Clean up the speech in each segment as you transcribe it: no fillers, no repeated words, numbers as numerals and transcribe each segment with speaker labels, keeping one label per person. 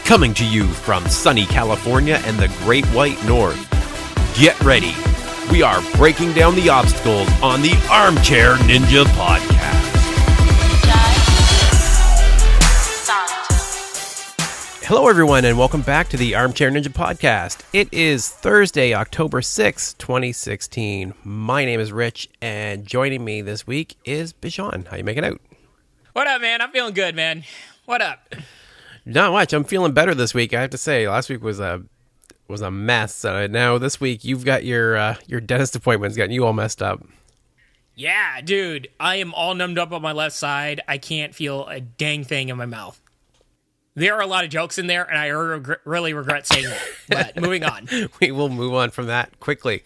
Speaker 1: Coming to you from sunny California and the Great White North. Get ready. We are breaking down the obstacles on the Armchair Ninja Podcast. Hello, everyone, and welcome back to the Armchair Ninja Podcast. It is Thursday, October 6th, 2016. My name is Rich, and joining me this week is Bijan. How you making out?
Speaker 2: What up, man? I'm feeling good, man. What up?
Speaker 1: Not much. I'm feeling better this week, I have to say. Last week was a mess. Now this week you've got your dentist appointments getting you all messed up.
Speaker 2: Yeah, dude. I am all numbed up on my left side. I can't feel a dang thing in my mouth. There are a lot of jokes in there, and I really regret saying that. But moving on.
Speaker 1: We will move on from that quickly.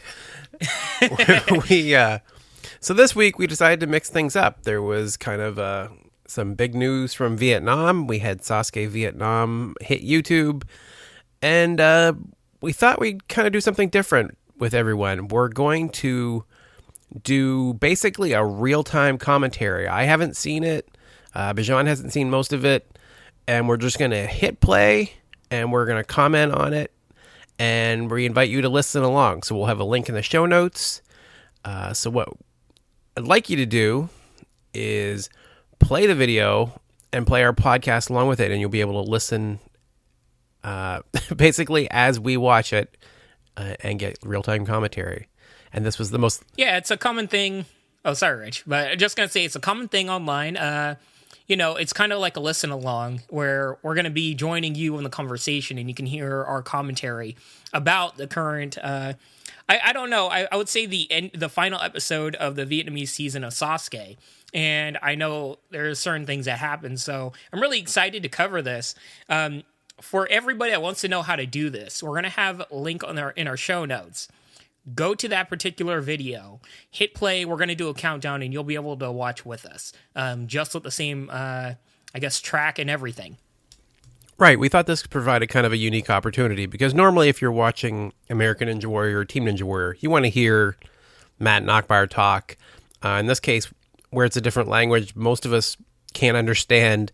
Speaker 1: So this week we decided to mix things up. There was kind of some big news from Vietnam. We had Sasuke Vietnam hit YouTube, and we thought we'd kind of do something different with everyone. We're going to do basically a real-time commentary. I haven't seen it. Bijan hasn't seen most of it. And we're just going to hit play, and we're going to comment on it, and we invite you to listen along. So we'll have a link in the show notes. So what I'd like you to do is play the video and play our podcast along with it, and you'll be able to listen basically as we watch it and get real-time commentary. And this was the most...
Speaker 2: Yeah, it's a common thing. Oh, sorry, Rich. But I'm just going to say it's a common thing online. It's kind of like a listen along where we're going to be joining you in the conversation, and you can hear our commentary about the current... I don't know. I would say the final episode of the Vietnamese season of Sasuke. And I know there's certain things that happen, so I'm really excited to cover this. For everybody that wants to know how to do this, we're going to have a link in our show notes. Go to that particular video, hit play. We're going to do a countdown, and you'll be able to watch with us, just with the same, track and everything.
Speaker 1: Right. We thought this provided kind of a unique opportunity because normally if you're watching American Ninja Warrior or Team Ninja Warrior, you want to hear Matt and Akbar talk. In this case, where it's a different language, most of us can't understand.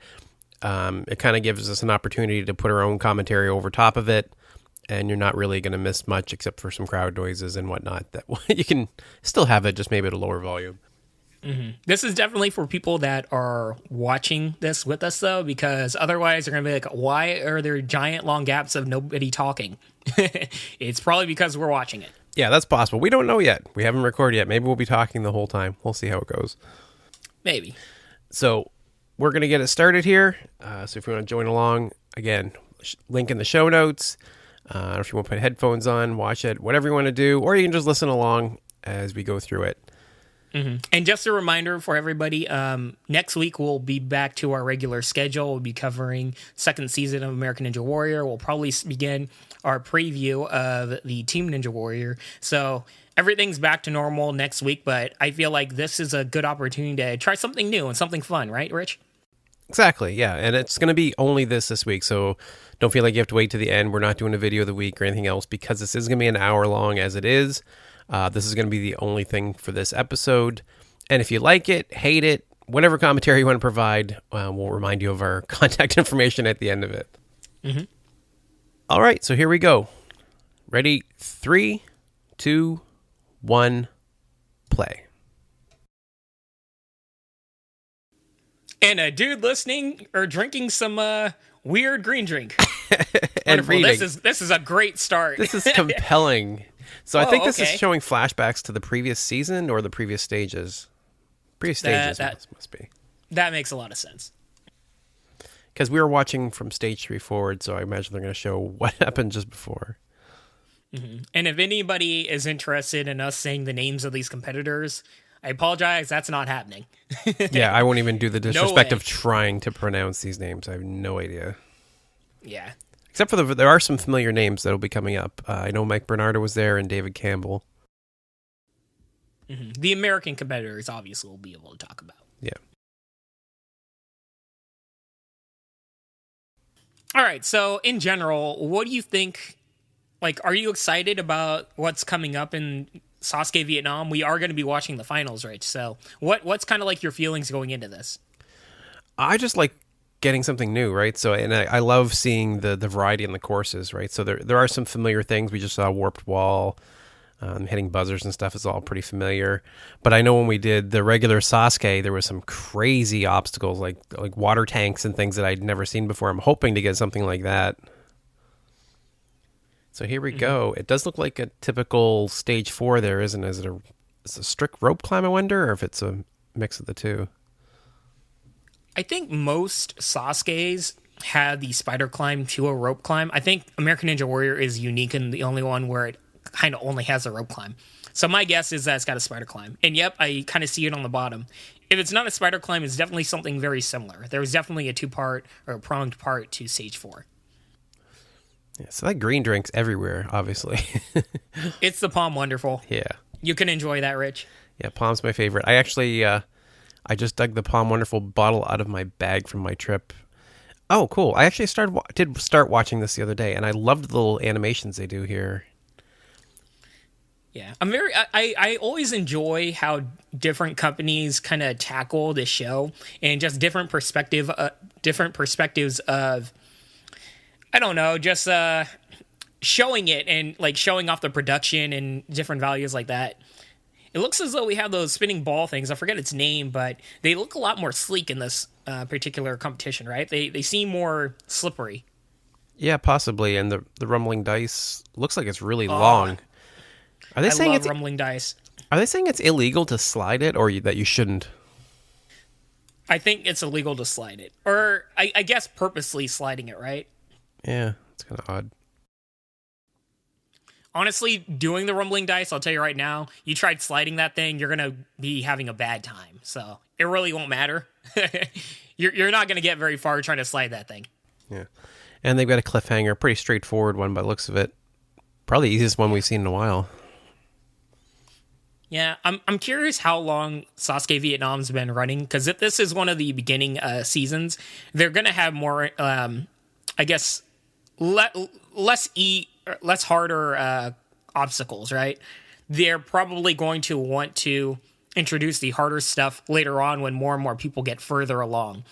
Speaker 1: It kind of gives us an opportunity to put our own commentary over top of it, and you're not really going to miss much except for some crowd noises and whatnot. That you can still have it, just maybe at a lower volume.
Speaker 2: Mm-hmm. This is definitely for people that are watching this with us, though, because otherwise they're going to be like, why are there giant long gaps of nobody talking? It's probably because we're watching it.
Speaker 1: Yeah, that's possible. We don't know yet. We haven't recorded yet. Maybe we'll be talking the whole time. We'll see how it goes.
Speaker 2: Maybe.
Speaker 1: So we're going to get it started here. So if you want to join along, again, link in the show notes. If you want to put headphones on, watch it, whatever you want to do, or you can just listen along as we go through it.
Speaker 2: Mm-hmm. And just a reminder for everybody, next week we'll be back to our regular schedule. We'll be covering second season of American Ninja Warrior. We'll probably begin our preview of the Team Ninja Warrior. So everything's back to normal next week, but I feel like this is a good opportunity to try something new and something fun, right, Rich?
Speaker 1: Exactly, yeah. And it's going to be only this week, so don't feel like you have to wait to the end. We're not doing a video of the week or anything else because this is going to be an hour long as it is. This is going to be the only thing for this episode. And if you like it, hate it, whatever commentary you want to provide, we'll remind you of our contact information at the end of it.
Speaker 2: Mm-hmm.
Speaker 1: All right, so here we go. Ready? 3, 2, 1, play.
Speaker 2: And a dude listening or drinking some weird green drink.
Speaker 1: And reading.
Speaker 2: This is a great start.
Speaker 1: This is compelling. So I think this is
Speaker 2: okay.
Speaker 1: showing flashbacks to the previous season or the previous stages. Previous stages must be.
Speaker 2: That makes a lot of sense.
Speaker 1: Because we were watching from stage 3 forward, so I imagine they're going to show what happened just before.
Speaker 2: Mm-hmm. And if anybody is interested in us saying the names of these competitors, I apologize, that's not happening.
Speaker 1: Yeah, I won't even do the disrespect of trying to pronounce these names. I have no idea.
Speaker 2: Yeah.
Speaker 1: Except for there are some familiar names that'll be coming up. I know Mike Bernardo was there and David Campbell.
Speaker 2: Mm-hmm. The American competitors, obviously, we'll be able to talk about.
Speaker 1: Yeah.
Speaker 2: All right, so in general, what do you think? Like, are you excited about what's coming up in Sasuke Vietnam? We are going to be watching the finals, right? So what's kind of like your feelings going into this?
Speaker 1: I just like getting something new, right? So, and I love seeing the variety in the courses, right? So there are some familiar things. We just saw Warped Wall, hitting buzzers and stuff is all pretty familiar. But I know when we did the regular Sasuke, there was some crazy obstacles like water tanks and things that I'd never seen before. I'm hoping to get something like that. So here we go. It does look like a typical stage 4 there, isn't it? Is it a strict rope climb, I wonder, or if it's a mix of the two?
Speaker 2: I think most Sasuke's have the spider climb to a rope climb. I think American Ninja Warrior is unique and the only one where it kind of only has a rope climb. So my guess is that it's got a spider climb. And yep, I kind of see it on the bottom. If it's not a spider climb, it's definitely something very similar. There was definitely a 2-part or a pronged part to stage 4.
Speaker 1: Yeah, so that green drink's everywhere, obviously.
Speaker 2: It's the Palm Wonderful.
Speaker 1: Yeah.
Speaker 2: You can enjoy that, Rich.
Speaker 1: Yeah, Palm's my favorite. I actually, I just dug the Palm Wonderful bottle out of my bag from my trip. Oh, cool. I actually did start watching this the other day, and I loved the little animations they do here.
Speaker 2: Yeah, I always enjoy how different companies kind of tackle this show and just different perspectives of, I don't know, just showing it and like showing off the production and different values like that. It looks as though we have those spinning ball things. I forget its name, but they look a lot more sleek in this particular competition, right? They seem more slippery.
Speaker 1: Yeah, possibly. And the rumbling dice looks like it's really long. Are they saying
Speaker 2: love rumbling dice.
Speaker 1: Are they saying it's illegal to slide it, or that you shouldn't?
Speaker 2: I think it's illegal to slide it, or I guess purposely sliding it, right?
Speaker 1: Yeah, it's kind of odd. Honestly,
Speaker 2: doing the rumbling dice, I'll tell you right now, you tried sliding that thing, you're going to be having a bad time. So it really won't matter. You're not going to get very far trying to slide that thing.
Speaker 1: Yeah. And they've got a cliffhanger, pretty straightforward one by the looks of it. Probably the easiest one we've seen in a while.
Speaker 2: Yeah, I'm curious how long Sasuke Vietnam's been running, because if this is one of the beginning seasons, they're going to have more, I guess, less harder obstacles, right? They're probably going to want to introduce the harder stuff later on when more and more people get further along.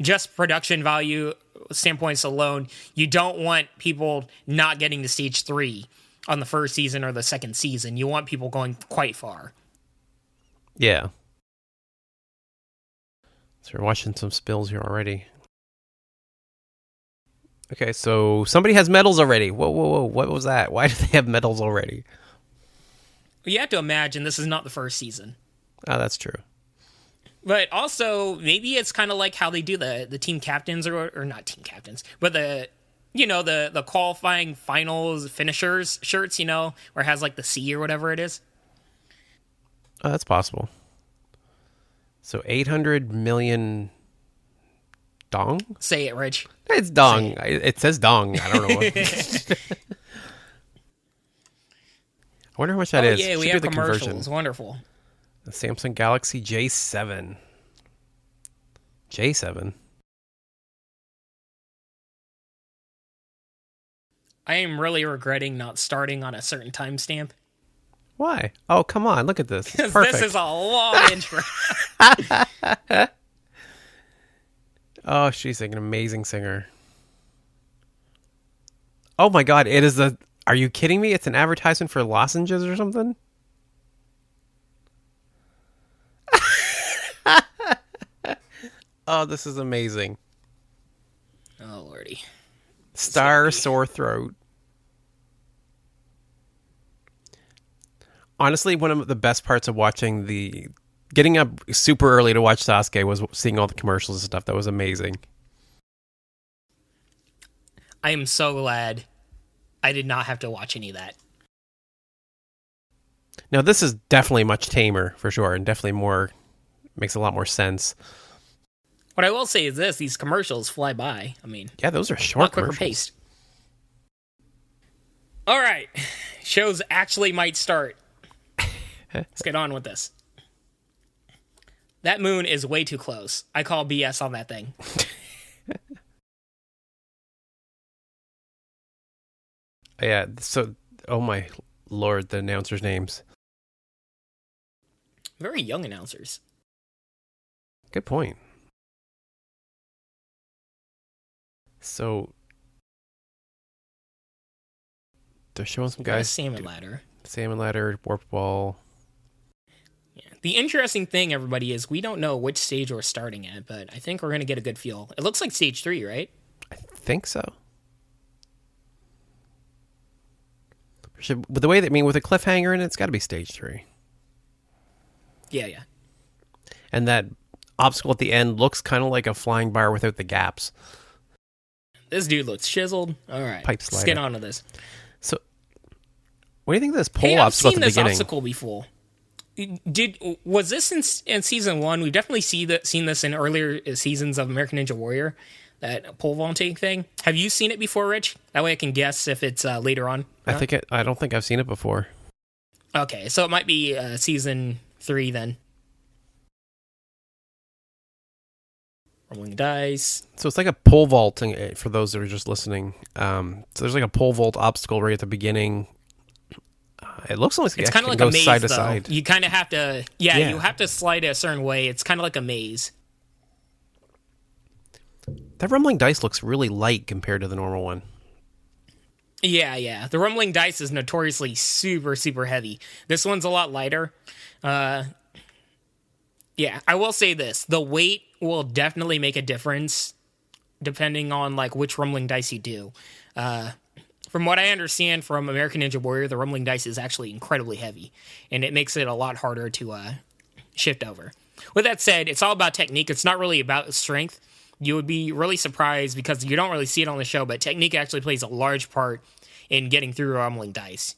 Speaker 2: Just production value standpoints alone, you don't want people not getting to stage 3 on the first season or the second season. You want people going quite far.
Speaker 1: Yeah. So we're watching some spills here already. Okay, so somebody has medals already. Whoa. What was that? Why do they have medals already?
Speaker 2: You have to imagine this is not the first season.
Speaker 1: Oh, that's true.
Speaker 2: But also, maybe it's kind of like how they do the team captains, or not team captains, but the qualifying finals finishers shirts, where it has like the C or whatever it is.
Speaker 1: Oh, that's possible. So 800 million dong?
Speaker 2: Say it, Rich.
Speaker 1: It's dong. It says dong. I don't know what. I wonder how much that is.
Speaker 2: Yeah, we have commercials. Conversion. Wonderful.
Speaker 1: The Samsung Galaxy J7. J7.
Speaker 2: I am really regretting not starting on a certain timestamp.
Speaker 1: Why? Oh, come on. Look at this. It's perfect.
Speaker 2: This is a long intro.
Speaker 1: Oh, she's an amazing singer. Oh my God. It is are you kidding me? It's an advertisement for lozenges or something? Oh, this is amazing.
Speaker 2: Oh, Lordy.
Speaker 1: Star sore throat. Honestly, one of the best parts of getting up super early to watch Sasuke was seeing all the commercials and stuff. That was amazing.
Speaker 2: I am so glad I did not have to watch any of that.
Speaker 1: Now, this is definitely much tamer, for sure, and definitely makes a lot more sense.
Speaker 2: What I will say is these commercials fly by. I mean...
Speaker 1: Yeah, those are short
Speaker 2: quicker paced. All right. Shows actually might start. Let's get on with this. That moon is way too close. I call BS on that thing.
Speaker 1: Yeah, so... Oh my Lord, the announcers' names.
Speaker 2: Very young announcers.
Speaker 1: Good point. So they're showing some
Speaker 2: Got a
Speaker 1: guys
Speaker 2: salmon ladder.
Speaker 1: salmon ladder, warp ball.
Speaker 2: Yeah. The interesting thing, everybody, is we don't know which stage we're starting at, but I think we're going to get a good feel. It looks like stage 3, right?
Speaker 1: I think so. With the way that with a cliffhanger in it, it's got to be stage 3.
Speaker 2: Yeah.
Speaker 1: And that obstacle at the end looks kind of like a flying bar without the gaps.
Speaker 2: This dude looks chiseled. All right,
Speaker 1: Pipe slider.
Speaker 2: Let's get on to this.
Speaker 1: So, what do you think of this pole
Speaker 2: I've
Speaker 1: obstacle
Speaker 2: seen
Speaker 1: at the
Speaker 2: this
Speaker 1: beginning?
Speaker 2: obstacle before. Was this in season 1? We've definitely seen this in earlier seasons of American Ninja Warrior, that pole vaulting thing. Have you seen it before, Rich? That way I can guess if it's later on.
Speaker 1: I don't think I've seen it before.
Speaker 2: Okay, so it might be season 3 then. Rolling dice.
Speaker 1: So it's like a pole vaulting for those that are just listening. So there's like a pole vault obstacle right at the beginning. It looks like
Speaker 2: it's kind of like a maze,
Speaker 1: side to
Speaker 2: though.
Speaker 1: side.
Speaker 2: You kind of have to, you have to slide a certain way. It's kind of like a maze.
Speaker 1: That rumbling dice looks really light compared to the normal one.
Speaker 2: Yeah. The rumbling dice is notoriously super, super heavy. This one's a lot lighter. Yeah, I will say this. The weight will definitely make a difference depending on like which rumbling dice you do. From what I understand from American Ninja Warrior, the rumbling dice is actually incredibly heavy, and it makes it a lot harder to shift over. With that said, it's all about technique. It's not really about strength. You would be really surprised because you don't really see it on the show, but technique actually plays a large part in getting through rumbling dice.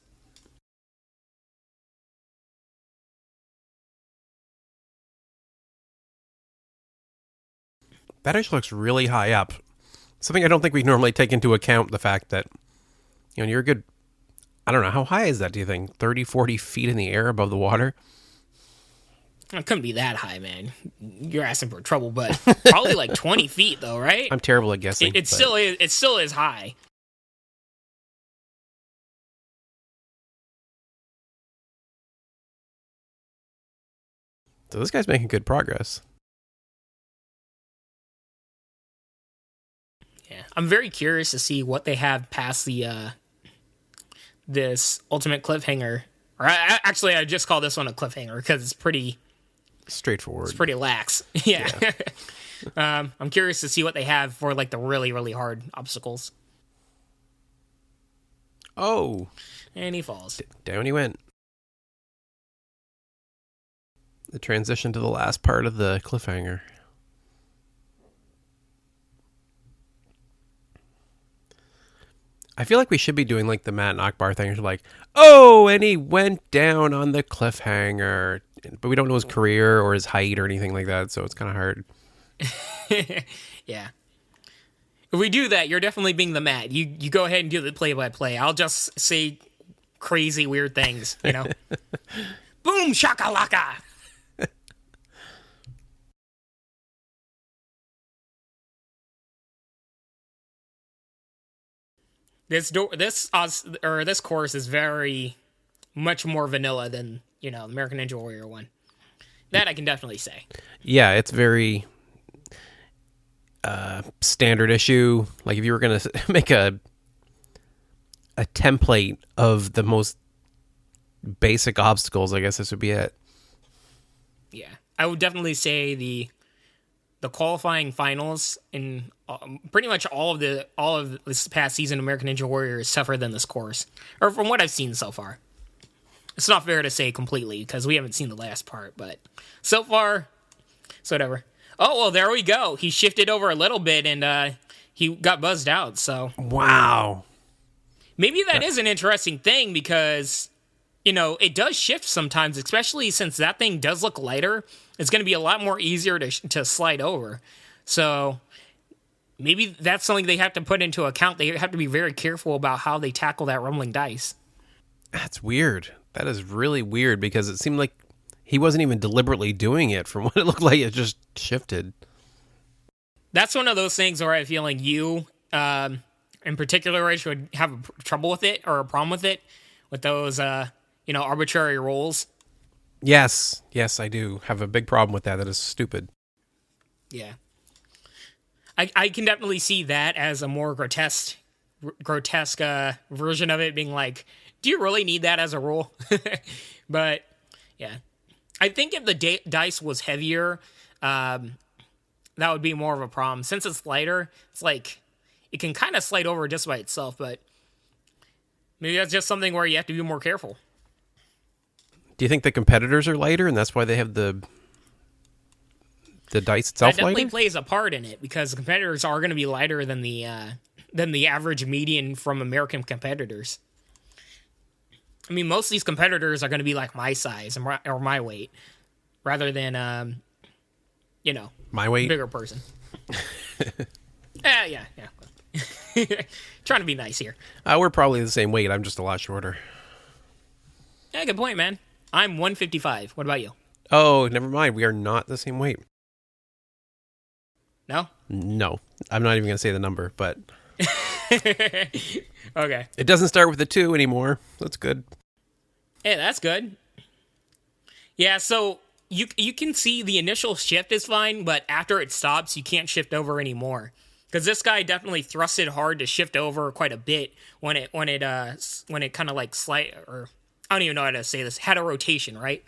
Speaker 1: That actually looks really high up. Something I don't think we normally take into account, the fact that, you're a good, I don't know, how high is that, do you think? 30, 40 feet in the air above the water?
Speaker 2: It couldn't be that high, man. You're asking for trouble, but probably like 20 feet, though, right?
Speaker 1: I'm terrible at guessing.
Speaker 2: It still is high.
Speaker 1: So this guy's making good progress.
Speaker 2: Yeah, I'm very curious to see what they have past the this ultimate cliffhanger. Or actually, I just call this one a cliffhanger because it's pretty
Speaker 1: straightforward.
Speaker 2: It's pretty lax. Yeah. I'm curious to see what they have for like the really, really hard obstacles.
Speaker 1: Oh,
Speaker 2: and he falls.
Speaker 1: Down he went. The transition to the last part of the cliffhanger. I feel like we should be doing like the Matt and Akbar thing. Like, oh, and he went down on the cliffhanger. But we don't know his career or his height or anything like that, so it's kind of hard.
Speaker 2: Yeah. If we do that, you're definitely being the Matt. You go ahead and do the play-by-play. I'll just say crazy, weird things, Boom, shakalaka! This course is very much more vanilla than the American Ninja Warrior one. That I can definitely say.
Speaker 1: Yeah, it's very standard issue. Like if you were gonna make a template of the most basic obstacles, I guess this would be it.
Speaker 2: Yeah, I would definitely say the qualifying finals in pretty much all of this past season of American Ninja Warrior is tougher than this course, or from what I've seen so far. It's not fair to say completely because we haven't seen the last part, but so far, it's whatever. Oh well, there we go. He shifted over a little bit and he got buzzed out. So
Speaker 1: wow,
Speaker 2: maybe that is an interesting thing because it does shift sometimes, especially since that thing does look lighter. It's going to be a lot more easier to slide over. So maybe that's something they have to put into account. They have to be very careful about how they tackle that rumbling dice.
Speaker 1: That's weird. That is really weird because it seemed like he wasn't even deliberately doing it. From what it looked like, it just shifted.
Speaker 2: That's one of those things where I feel like you, in particular, Rich, would have trouble with it or a problem with it, with those, arbitrary rolls. Yes,
Speaker 1: I do have a big problem with that. That is stupid.
Speaker 2: Yeah. I can definitely see that as a more grotesque version of it, being like, do you really need that as a rule? But yeah, I think if the dice was heavier, that would be more of a problem. Since it's lighter, it's like it can kind of slide over just by itself, but maybe that's just something where you have to be more careful.
Speaker 1: Do you think the competitors are lighter, and that's why they have the dice itself
Speaker 2: That definitely
Speaker 1: lighter?
Speaker 2: plays a part in it, because the competitors are going to be lighter than the average median from American competitors. I mean, most of these competitors are going to be like my size or my weight, rather than
Speaker 1: My weight?
Speaker 2: bigger person. Yeah. Trying to be nice here.
Speaker 1: We're probably the same weight. I'm just a lot shorter.
Speaker 2: Yeah, good point, man. I'm 155. What about you?
Speaker 1: Oh, never mind. We are not the same weight.
Speaker 2: No?
Speaker 1: No. I'm not even going to say the number, but
Speaker 2: Okay.
Speaker 1: it doesn't start with a 2 anymore. That's good.
Speaker 2: Hey, that's good. Yeah, so you can see the initial shift is fine, but after it stops, you can't shift over anymore. Because this guy definitely thrusted hard to shift over quite a bit when it kind of like slide, or I don't even know how to say this, had a rotation, right?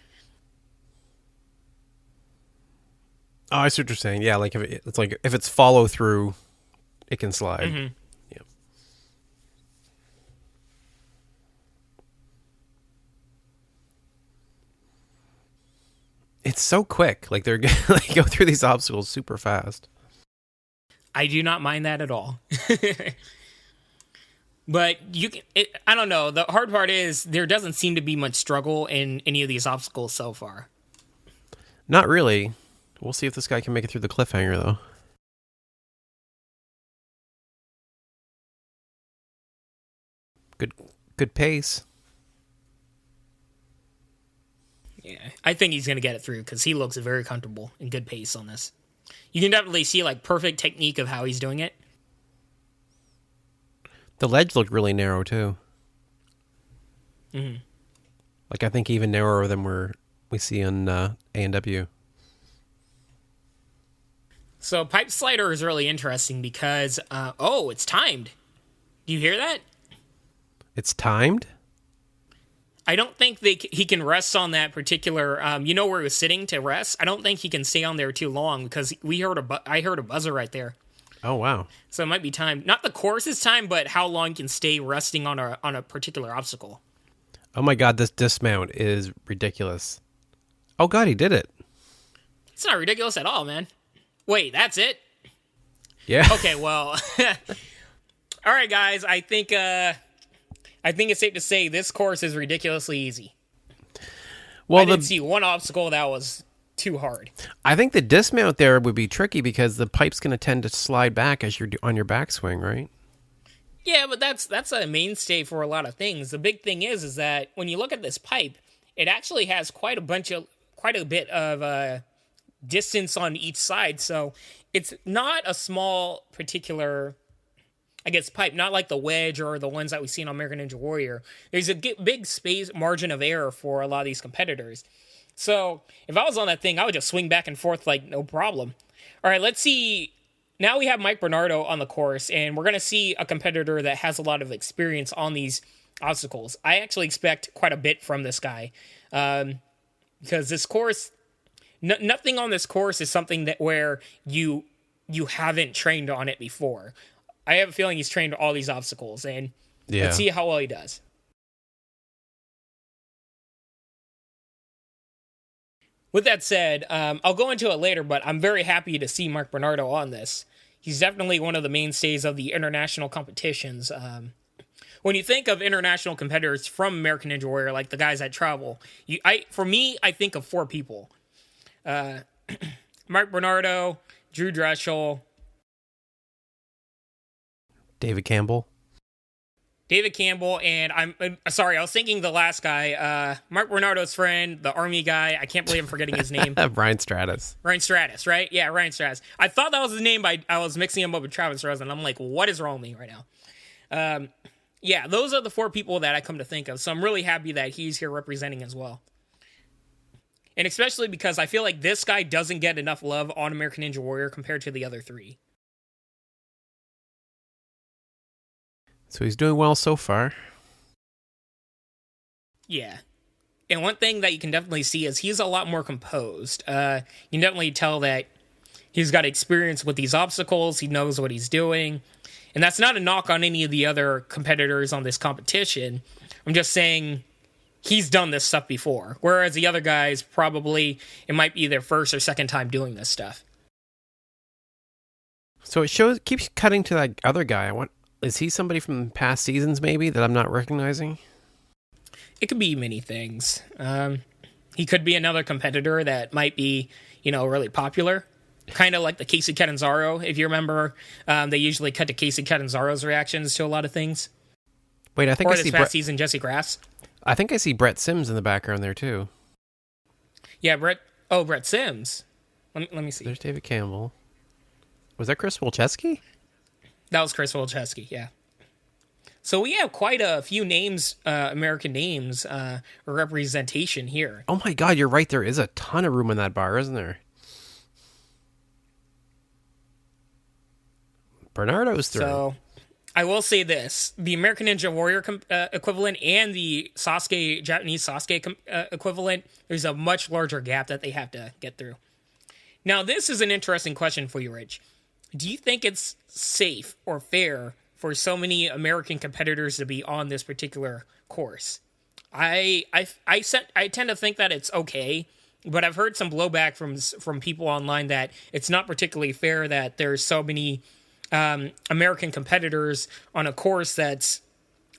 Speaker 1: Oh, I see what you're saying. Yeah, like if it's follow through, it can slide.
Speaker 2: Mm-hmm.
Speaker 1: Yeah. It's so quick. Like they go through these obstacles super fast.
Speaker 2: I do not mind that at all. But I don't know. The hard part is there doesn't seem to be much struggle in any of these obstacles so far.
Speaker 1: Not really. We'll see if this guy can make it through the cliffhanger, though. Good pace.
Speaker 2: Yeah, I think he's going to get it through because he looks very comfortable and good pace on this. You can definitely see like perfect technique of how he's doing it.
Speaker 1: The ledge looked really narrow, too.
Speaker 2: Mm-hmm.
Speaker 1: Like, I think even narrower than we see on A&W.
Speaker 2: So Pipe Slider is really interesting because, it's timed. Do you hear that?
Speaker 1: It's timed?
Speaker 2: I don't think he can rest on that particular, where he was sitting to rest? I don't think he can stay on there too long because I heard a buzzer right there.
Speaker 1: Oh, wow.
Speaker 2: So it might be timed. Not the course's time, but how long you can stay resting on a particular obstacle.
Speaker 1: Oh, my God, this dismount is ridiculous. Oh, God, he did it.
Speaker 2: It's not ridiculous at all, man. Wait, that's it?
Speaker 1: Yeah.
Speaker 2: Okay, well. All right, guys, I think it's safe to say this course is ridiculously easy.
Speaker 1: Well,
Speaker 2: I didn't see one obstacle that was too hard.
Speaker 1: I think the dismount there would be tricky because the pipe's going to tend to slide back as you're on your backswing, right?
Speaker 2: Yeah, but that's a mainstay for a lot of things. The big thing is that when you look at this pipe, it actually has quite a bit of distance on each side. So it's not a small particular, I guess, pipe, not like the wedge or the ones that we see in American Ninja Warrior. There's a big space margin of error for a lot of these competitors. So if I was on that thing, I would just swing back and forth like no problem. All right, let's see. Now we have Mike Bernardo on the course, and we're going to see a competitor that has a lot of experience on these obstacles. I actually expect quite a bit from this guy because this course, nothing on this course is something that where you haven't trained on it before. I have a feeling he's trained all these obstacles, and let's see how well he does. With that said, I'll go into it later, but I'm very happy to see Mark Bernardo on this. He's definitely one of the mainstays of the international competitions. When you think of international competitors from American Ninja Warrior, like the guys that travel, I think of 4 people. Mark Bernardo, Drew Dreschel,
Speaker 1: David Campbell,
Speaker 2: and I'm sorry, I was thinking the last guy, Mark Bernardo's friend, the army guy. I can't believe I'm forgetting his name.
Speaker 1: Ryan Stratis.
Speaker 2: Ryan Stratis, right? Yeah, Ryan Stratis. I thought that was his name, but I was mixing him up with Travis Rose, and I'm like, what is wrong with me right now? Yeah, those are the 4 people that I come to think of, so I'm really happy that he's here representing as well. And especially because I feel like this guy doesn't get enough love on American Ninja Warrior compared to the other 3.
Speaker 1: So he's doing well so far.
Speaker 2: Yeah. And one thing that you can definitely see is he's a lot more composed. You can definitely tell that he's got experience with these obstacles. He knows what he's doing. And that's not a knock on any of the other competitors on this competition. I'm just saying he's done this stuff before. Whereas the other guys, probably, it might be their first or second time doing this stuff.
Speaker 1: So it keeps cutting to that other guy. Is he somebody from past seasons maybe that I'm not recognizing?
Speaker 2: It could be many things. He could be another competitor that might be, really popular. Kind of like the Casey Catanzaro, if you remember. They usually cut to Casey Catanzaro's reactions to a lot of things.
Speaker 1: Wait, I think
Speaker 2: or
Speaker 1: I see
Speaker 2: this past season, Jesse Grass.
Speaker 1: I think I see Brett Sims in the background there too.
Speaker 2: Yeah, Brett Sims. Let me see.
Speaker 1: There's David Campbell. Was that Chris Wolcheski?
Speaker 2: That was Chris Wolcheski, yeah. So we have quite a few names, American names, representation here.
Speaker 1: Oh my God, you're right. There is a ton of room in that bar, isn't there? Bernardo's through.
Speaker 2: So I will say this. The American Ninja Warrior equivalent and the Japanese Sasuke equivalent, there's a much larger gap that they have to get through. Now, this is an interesting question for you, Rich. Do you think it's safe or fair for so many American competitors to be on this particular course? I tend to think that it's okay, but I've heard some blowback from people online that it's not particularly fair that there's so many American competitors on a course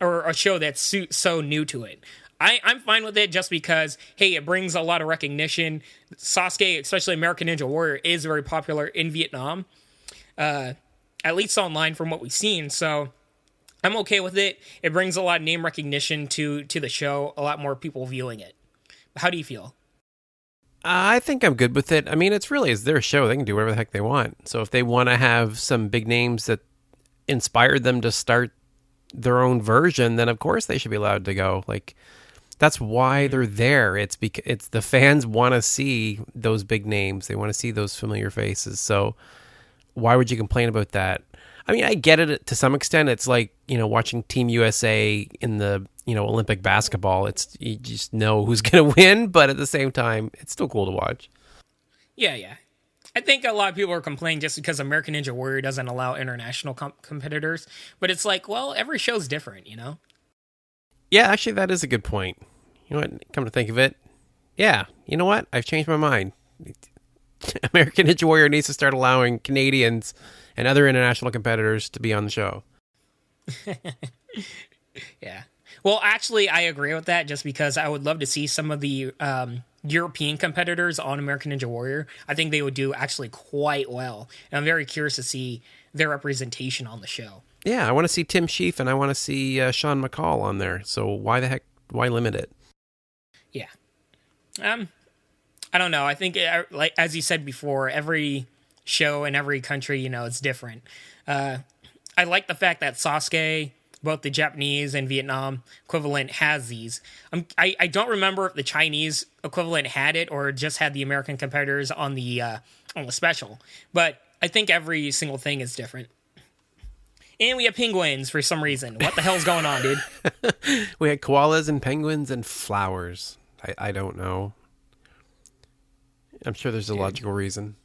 Speaker 2: or a show that's so new to it. I'm fine with it just because, hey, it brings a lot of recognition. Sasuke, especially American Ninja Warrior, is very popular in Vietnam, at least online from what we've seen. So I'm okay with it. It brings a lot of name recognition to the show, a lot more people viewing it. How do you feel?
Speaker 1: I think I'm good with it. I mean, it's their show. They can do whatever the heck they want. So if they want to have some big names that inspired them to start their own version, then of course they should be allowed to go. Like, that's why they're there. It's because the fans want to see those big names. They want to see those familiar faces. So why would you complain about that? I mean, I get it to some extent. It's like, watching Team USA in the, Olympic basketball. You just know who's going to win, but at the same time, it's still cool to watch.
Speaker 2: Yeah. I think a lot of people are complaining just because American Ninja Warrior doesn't allow international competitors. But it's like, well, every show's different,
Speaker 1: Yeah, actually, that is a good point. You know what? Come to think of it. Yeah, you know what? I've changed my mind. American Ninja Warrior needs to start allowing Canadians and other international competitors to be on the show.
Speaker 2: Yeah. Well, actually, I agree with that just because I would love to see some of the European competitors on American Ninja Warrior. I think they would do actually quite well. And I'm very curious to see their representation on the show.
Speaker 1: Yeah, I want to see Tim Sheaf and I want to see Sean McCall on there. So why limit it?
Speaker 2: Yeah. I don't know. I think, like as you said before, every show in every country, it's different. I like the fact that Sasuke, both the Japanese and Vietnam equivalent, has these. I don't remember if the Chinese equivalent had it or just had the American competitors on the special, but I think every single thing is different. And we have penguins for some reason. What the hell's going on, dude?
Speaker 1: We had koalas and penguins and flowers. I don't know. I'm sure there's a logical reason.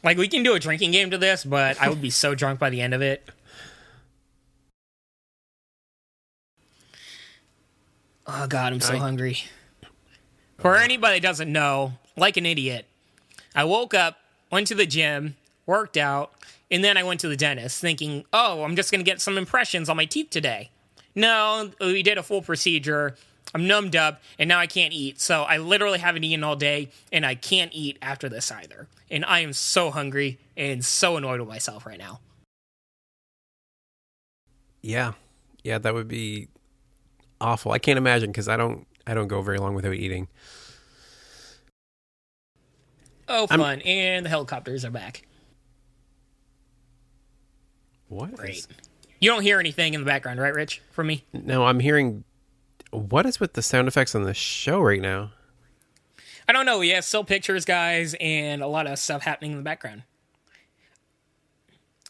Speaker 2: Like, we can do a drinking game to this, but I would be so drunk by the end of it. Oh, God, I'm so hungry. For anybody that doesn't know, like an idiot, I woke up, went to the gym, worked out, and then I went to the dentist thinking, oh, I'm just going to get some impressions on my teeth today. No, we did a full procedure. I'm numbed up, and now I can't eat. So I literally haven't eaten all day, and I can't eat after this either. And I am so hungry and so annoyed with myself right now.
Speaker 1: Yeah, that would be awful. I can't imagine because I don't go very long without eating.
Speaker 2: Oh, fun! And the helicopters are back.
Speaker 1: What?
Speaker 2: Great. You don't hear anything in the background, right, Rich? From me?
Speaker 1: No, I'm hearing. What is with the sound effects on the show right now?
Speaker 2: I don't know. Yeah, still pictures, guys, and a lot of stuff happening in the background.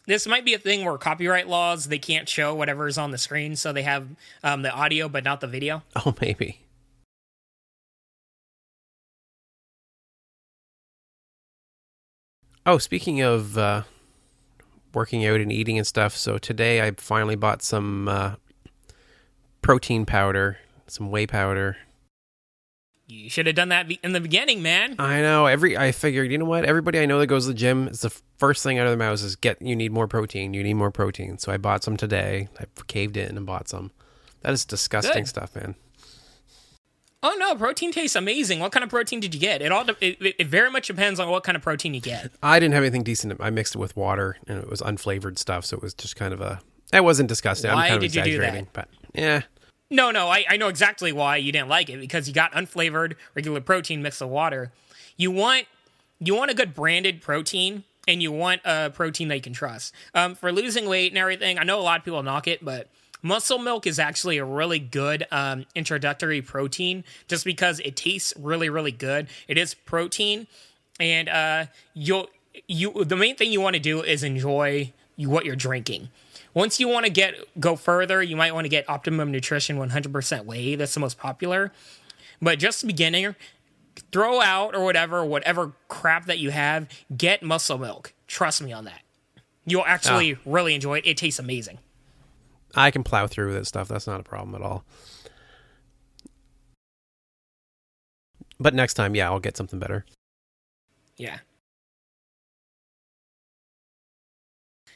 Speaker 2: This might be a thing where copyright laws, they can't show whatever's on the screen, so they have the audio but not the video.
Speaker 1: Oh, maybe. Oh, speaking of working out and eating and stuff, so today I finally bought some protein powder, some whey powder.
Speaker 2: You should have done that in the beginning, man.
Speaker 1: I know. I figured, you know what? Everybody I know that goes to the gym, it's the first thing out of their mouths is you need more protein. You need more protein. So I bought some today. I caved in and bought some. That is disgusting stuff, man.
Speaker 2: Oh no, protein tastes amazing. What kind of protein did you get? It very much depends on what kind of protein you get.
Speaker 1: I didn't have anything decent. I mixed it with water, and it was unflavored stuff, so it was just kind of it wasn't disgusting.
Speaker 2: Why
Speaker 1: I'm kind of
Speaker 2: did you do
Speaker 1: exaggerating,
Speaker 2: that?
Speaker 1: But yeah.
Speaker 2: No, I know exactly why you didn't like it, because you got unflavored regular protein mixed with water. You want a good branded protein, and you want a protein that you can trust. For losing weight and everything, I know a lot of people knock it, but muscle milk is actually a really good introductory protein, just because it tastes really, really good. It is protein, and the main thing you want to do is enjoy what you're drinking. Once you want to go further, you might want to get Optimum Nutrition 100% whey. That's the most popular. But just beginner, throw out or whatever crap that you have, get muscle milk. Trust me on that. You'll actually really enjoy it. It tastes amazing.
Speaker 1: I can plow through that stuff. That's not a problem at all. But next time, yeah, I'll get something better.
Speaker 2: Yeah.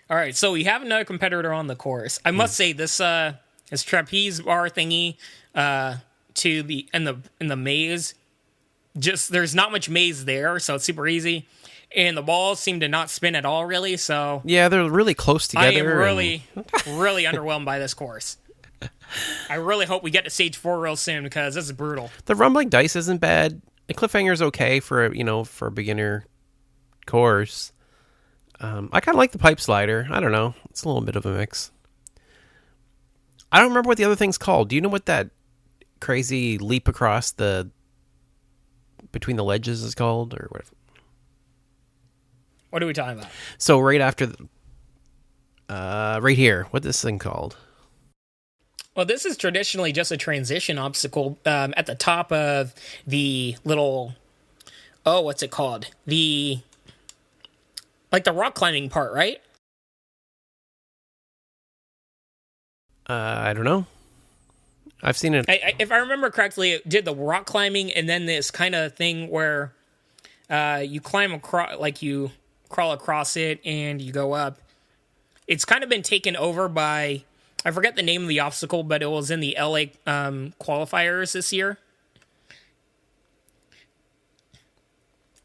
Speaker 2: All right, so we have another competitor on the course. I must say this trapeze bar thingy in the maze. Just there's not much maze there, so it's super easy, and the balls seem to not spin at all, really. So
Speaker 1: yeah, they're really close together.
Speaker 2: I am really underwhelmed by this course. I really hope we get to stage 4 real soon, because this is brutal.
Speaker 1: The rumbling dice isn't bad. The cliffhanger's okay for a beginner course. I kind of like the pipe slider. I don't know. It's a little bit of a mix. I don't remember what the other thing's called. Do you know what that crazy leap across between the ledges is called, or whatever?
Speaker 2: What are we talking about?
Speaker 1: So right after, right here, what's this thing called?
Speaker 2: Well, this is traditionally just a transition obstacle at the top of the little. Oh, what's it called? Like the rock climbing part, right?
Speaker 1: I don't know. I've seen it.
Speaker 2: If I remember correctly, it did the rock climbing and then this kind of thing where you climb across, like you crawl across it and you go up. It's kind of been taken over by, I forget the name of the obstacle, but it was in the LA qualifiers this year.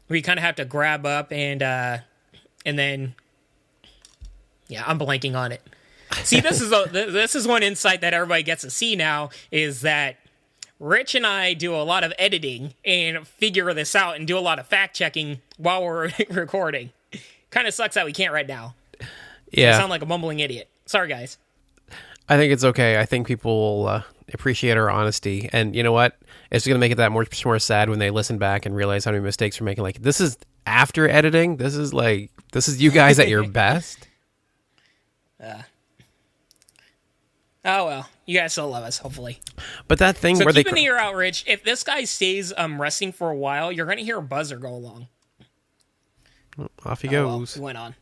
Speaker 2: Where you kind of have to grab up and then, yeah, I'm blanking on it. See, this is one insight that everybody gets to see now, is that Rich and I do a lot of editing and figure this out and do a lot of fact checking while we're recording. Kind of sucks that we can't right now.
Speaker 1: Yeah,
Speaker 2: I sound like a mumbling idiot. Sorry, guys.
Speaker 1: I think it's okay. I think people will appreciate our honesty, and you know what? It's going to make it that much more sad when they listen back and realize how many mistakes we're making. Like, this is after editing. This is you guys at your best.
Speaker 2: Oh well, you guys still love us, hopefully.
Speaker 1: But that thing
Speaker 2: so
Speaker 1: where
Speaker 2: keep an ear out, Rich. If this guy stays resting for a while, you're going to hear a buzzer go along.
Speaker 1: Off he goes.
Speaker 2: Well, he went on.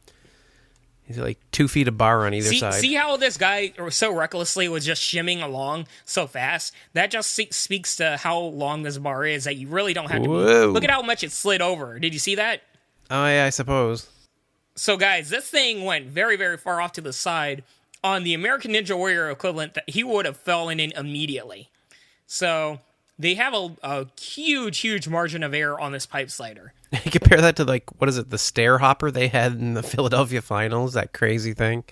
Speaker 1: He's like 2 feet of bar on either side.
Speaker 2: See how this guy so recklessly was just shimming along so fast? That just speaks to how long this bar is, that you really don't have to be. Look at how much it slid over. Did you see that?
Speaker 1: Oh, yeah, I suppose.
Speaker 2: So, guys, this thing went very, very far off to the side. On the American Ninja Warrior equivalent, that he would have fallen in immediately. So they have a huge, huge margin of error on this pipe slider.
Speaker 1: Compare that to, like, what is it, the stair hopper they had in the Philadelphia finals, that crazy thing.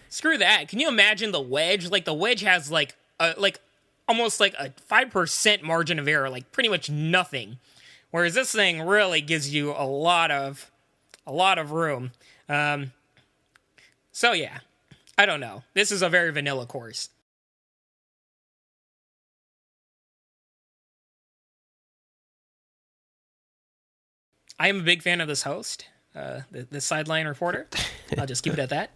Speaker 2: Screw that. Can you imagine the wedge? Like, the wedge has, like almost like a 5% margin of error, like pretty much nothing. Whereas this thing really gives you a lot of room. So, yeah. I don't know. This is a very vanilla course. I am a big fan of this host, the sideline reporter. I'll just keep it at that.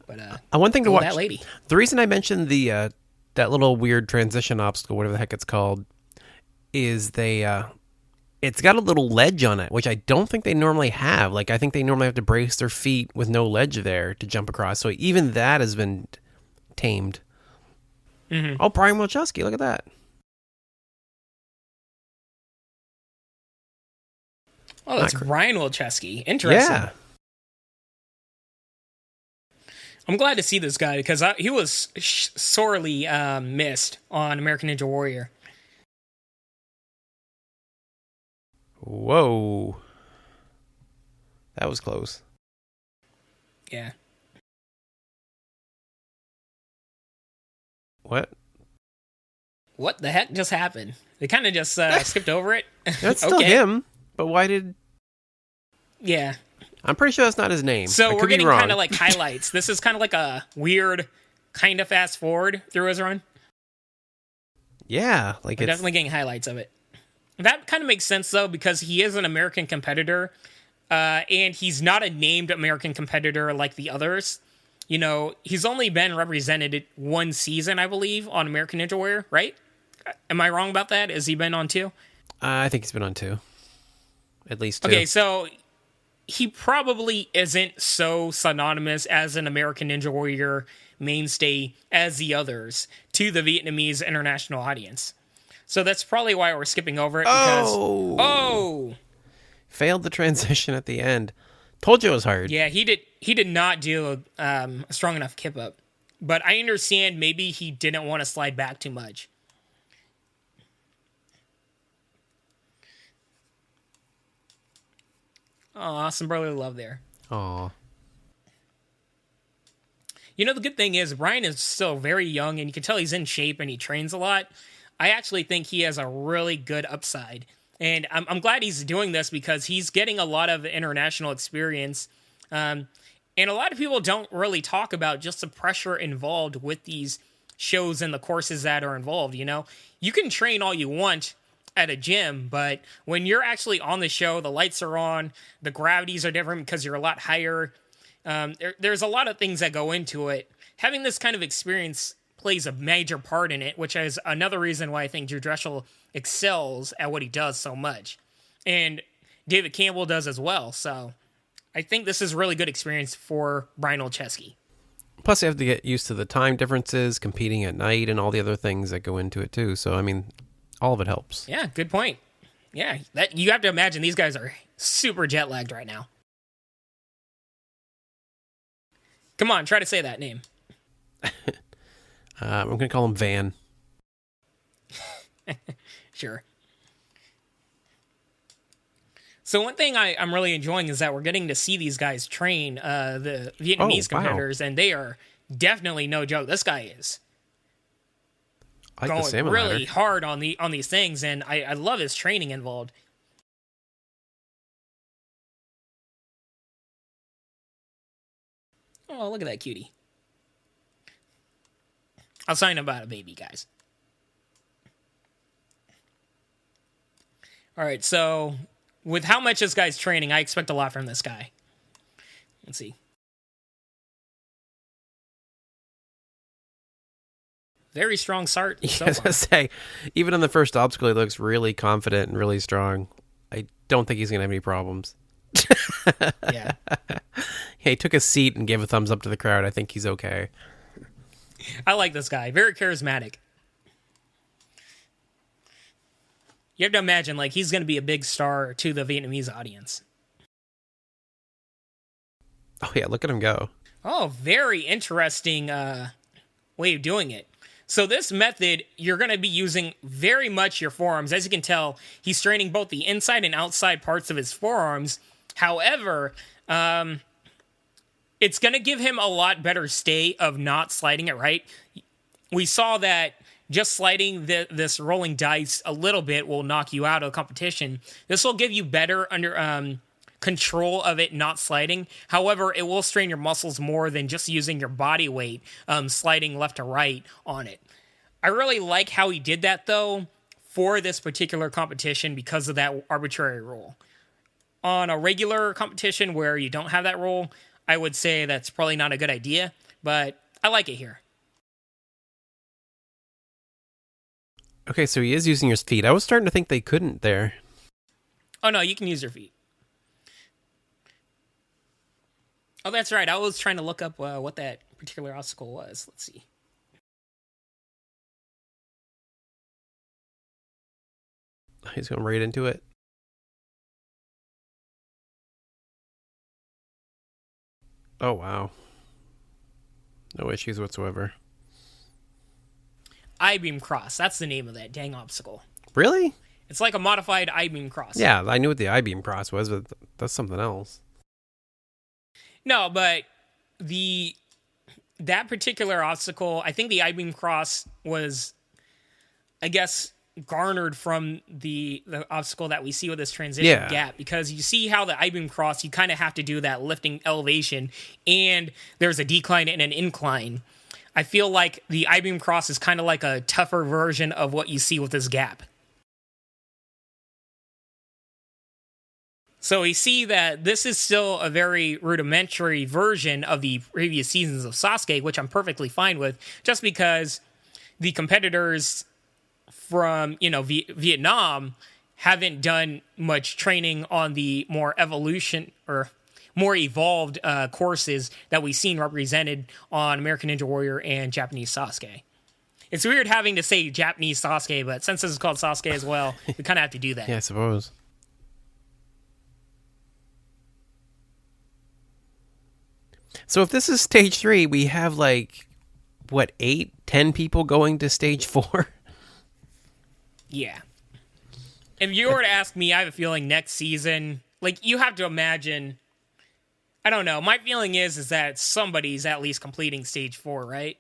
Speaker 2: But
Speaker 1: one thing to watch.
Speaker 2: That lady.
Speaker 1: The reason I mentioned the that little weird transition obstacle, whatever the heck it's called, is it's got a little ledge on it, which I don't think they normally have. Like, I think they normally have to brace their feet with no ledge there to jump across. So even that has been tamed. Mm-hmm. Oh, Brian Wilczewski, look at that.
Speaker 2: Oh, that's Brian Wilczewski. Interesting. Yeah. I'm glad to see this guy because he was sorely missed on American Ninja Warrior.
Speaker 1: Whoa. That was close.
Speaker 2: Yeah.
Speaker 1: What?
Speaker 2: What the heck just happened? They kind of just skipped over it.
Speaker 1: That's still him, but why did...
Speaker 2: Yeah.
Speaker 1: I'm pretty sure that's not his name.
Speaker 2: So we're getting kind of like highlights. This is kind of like a weird kind of fast forward through his run.
Speaker 1: Yeah. Like
Speaker 2: we're definitely getting highlights of it. That kind of makes sense, though, because he is an American competitor, and he's not a named American competitor like the others. You know, he's only been represented one season, I believe, on American Ninja Warrior, right? Am I wrong about that? Has he been on 2?
Speaker 1: I think he's been on 2. At least 2.
Speaker 2: Okay, so he probably isn't so synonymous as an American Ninja Warrior mainstay as the others to the Vietnamese international audience. So that's probably why we're skipping over it. Because,
Speaker 1: failed the transition at the end. Told you it was hard.
Speaker 2: Yeah, he did not do a strong enough kip up. But I understand maybe he didn't want to slide back too much. Oh, some brotherly love there.
Speaker 1: Aw.
Speaker 2: You know, the good thing is Brian is still very young, and you can tell he's in shape and he trains a lot. I actually think he has a really good upside. And I'm glad he's doing this because he's getting a lot of international experience. And a lot of people don't really talk about just the pressure involved with these shows and the courses that are involved, you know? You can train all you want at a gym, but when you're actually on the show, the lights are on, the gravities are different because you're a lot higher. There's a lot of things that go into it. Having this kind of experience plays a major part in it, which is another reason why I think Drew Dressel excels at what he does so much. And David Campbell does as well. So I think this is a really good experience for Brian Wilczewski.
Speaker 1: Plus, you have to get used to the time differences, competing at night, and all the other things that go into it, too. So, I mean, all of it helps.
Speaker 2: Yeah, good point. Yeah, that you have to imagine these guys are super jet-lagged right now. Come on, try to say that name.
Speaker 1: I'm going to call him Van.
Speaker 2: Sure. So one thing I'm really enjoying is that we're getting to see these guys train the Vietnamese competitors, and they are definitely no joke. This guy is going really hard on these things, and I love his training involved. Oh, look at that cutie. I'll sign about a baby, guys. All right, so with how much this guy's training, I expect a lot from this guy. Let's see. Very strong start. So
Speaker 1: I say, even on the first obstacle, he looks really confident and really strong. I don't think he's going to have any problems.
Speaker 2: Yeah.
Speaker 1: He took a seat and gave a thumbs up to the crowd. I think he's okay.
Speaker 2: I like this guy. Very charismatic. You have to imagine, like, he's going to be a big star to the Vietnamese audience.
Speaker 1: Oh, yeah, look at him go.
Speaker 2: Oh, very interesting way of doing it. So this method, you're going to be using very much your forearms. As you can tell, he's training both the inside and outside parts of his forearms. However, it's going to give him a lot better stay of not sliding it right. We saw that just sliding this rolling dice a little bit will knock you out of a competition. This will give you better control of it not sliding. However, it will strain your muscles more than just using your body weight sliding left to right on it. I really like how he did that, though, for this particular competition because of that arbitrary rule. On a regular competition where you don't have that rule, I would say that's probably not a good idea, but I like it here.
Speaker 1: Okay, so he is using his feet. I was starting to think they couldn't there.
Speaker 2: Oh, no, you can use your feet. Oh, that's right. I was trying to look up what that particular obstacle was. Let's see.
Speaker 1: He's going right into it. Oh, wow. No issues whatsoever.
Speaker 2: I-beam cross. That's the name of that dang obstacle.
Speaker 1: Really?
Speaker 2: It's like a modified I-beam cross.
Speaker 1: Yeah, I knew what the I-beam cross was, but that's something else.
Speaker 2: No, but that particular obstacle, I think the I-beam cross was, I guess, garnered from the obstacle that we see with this transition gap, because you see how the I-beam cross, you kind of have to do that lifting elevation, and there's a decline and an incline. I feel like the I-beam cross is kind of like a tougher version of what you see with this gap. So we see that this is still a very rudimentary version of the previous seasons of Sasuke, which I'm perfectly fine with, just because the competitors from, Vietnam haven't done much training on the more evolution or more evolved courses that we've seen represented on American Ninja Warrior and Japanese Sasuke. It's weird having to say Japanese Sasuke, but since this is called Sasuke as well, we kind of have to do that.
Speaker 1: Yeah, I suppose. So if this is stage 3, we have 8, 10 people going to stage 4?
Speaker 2: Yeah. If you were to ask me, I have a feeling next season, you have to imagine, I don't know, my feeling is that somebody's at least completing stage 4, right?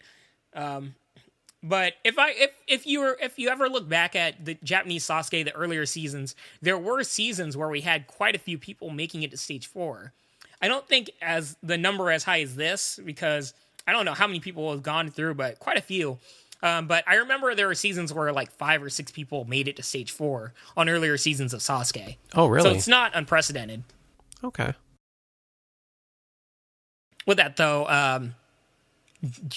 Speaker 2: But if you ever look back at the Japanese Sasuke, the earlier seasons, there were seasons where we had quite a few people making it to stage 4. I don't think as the number as high as this, because I don't know how many people have gone through, but quite a few. But I remember there were seasons where 5 or 6 people made it to stage 4 on earlier seasons of Sasuke.
Speaker 1: Oh, really?
Speaker 2: So it's not unprecedented.
Speaker 1: Okay.
Speaker 2: With that, though,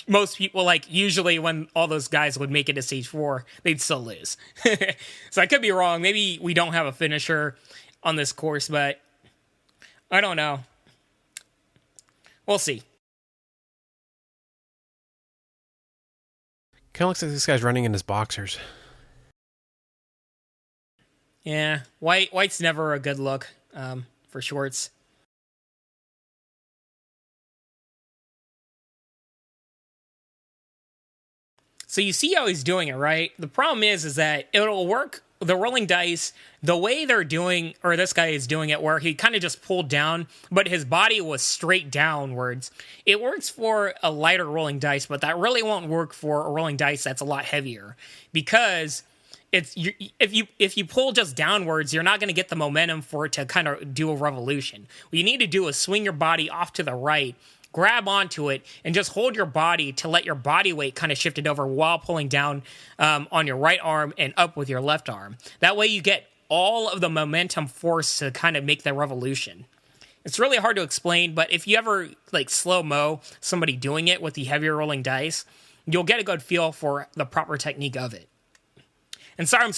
Speaker 2: most people, usually when all those guys would make it to stage 4, they'd still lose. So I could be wrong. Maybe we don't have a finisher on this course, but I don't know. We'll see.
Speaker 1: Kind of looks like this guy's running in his boxers.
Speaker 2: Yeah, white's never a good look for shorts. So you see how he's doing it, right? The problem is that it'll work. The rolling dice, the way they're doing, or this guy is doing it, where he kind of just pulled down, but his body was straight downwards. It works for a lighter rolling dice, but that really won't work for a rolling dice that's a lot heavier, because if you pull just downwards, you're not going to get the momentum for it to kind of do a revolution. What you need to do is swing your body off to the right, grab onto it, and just hold your body to let your body weight kind of shift it over while pulling down on your right arm and up with your left arm. That way you get all of the momentum force to kind of make the revolution. It's really hard to explain, but if you ever slow-mo somebody doing it with the heavier rolling dice, you'll get a good feel for the proper technique of it. And sorry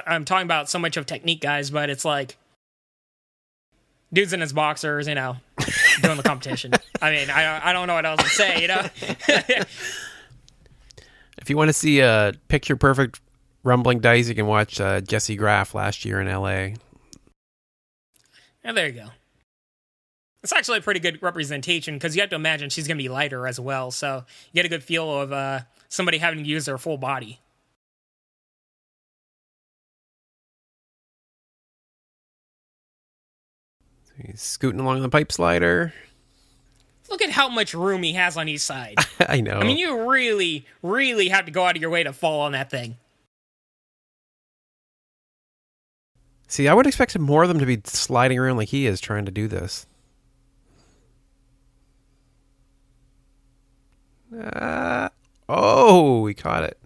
Speaker 2: I'm talking about so much of technique, guys, but it's dude's in his boxers, doing the competition. I mean, I don't know what else to say,
Speaker 1: If you want to see a picture-perfect rumbling dice, you can watch Jesse Graff last year in L.A.
Speaker 2: And there you go. It's actually a pretty good representation, because you have to imagine she's going to be lighter as well, so you get a good feel of somebody having to use their full body.
Speaker 1: He's scooting along the pipe slider.
Speaker 2: Look at how much room he has on each side.
Speaker 1: I know.
Speaker 2: I mean, you really, really have to go out of your way to fall on that thing.
Speaker 1: See, I would expect more of them to be sliding around like he is trying to do this. Oh, we caught it.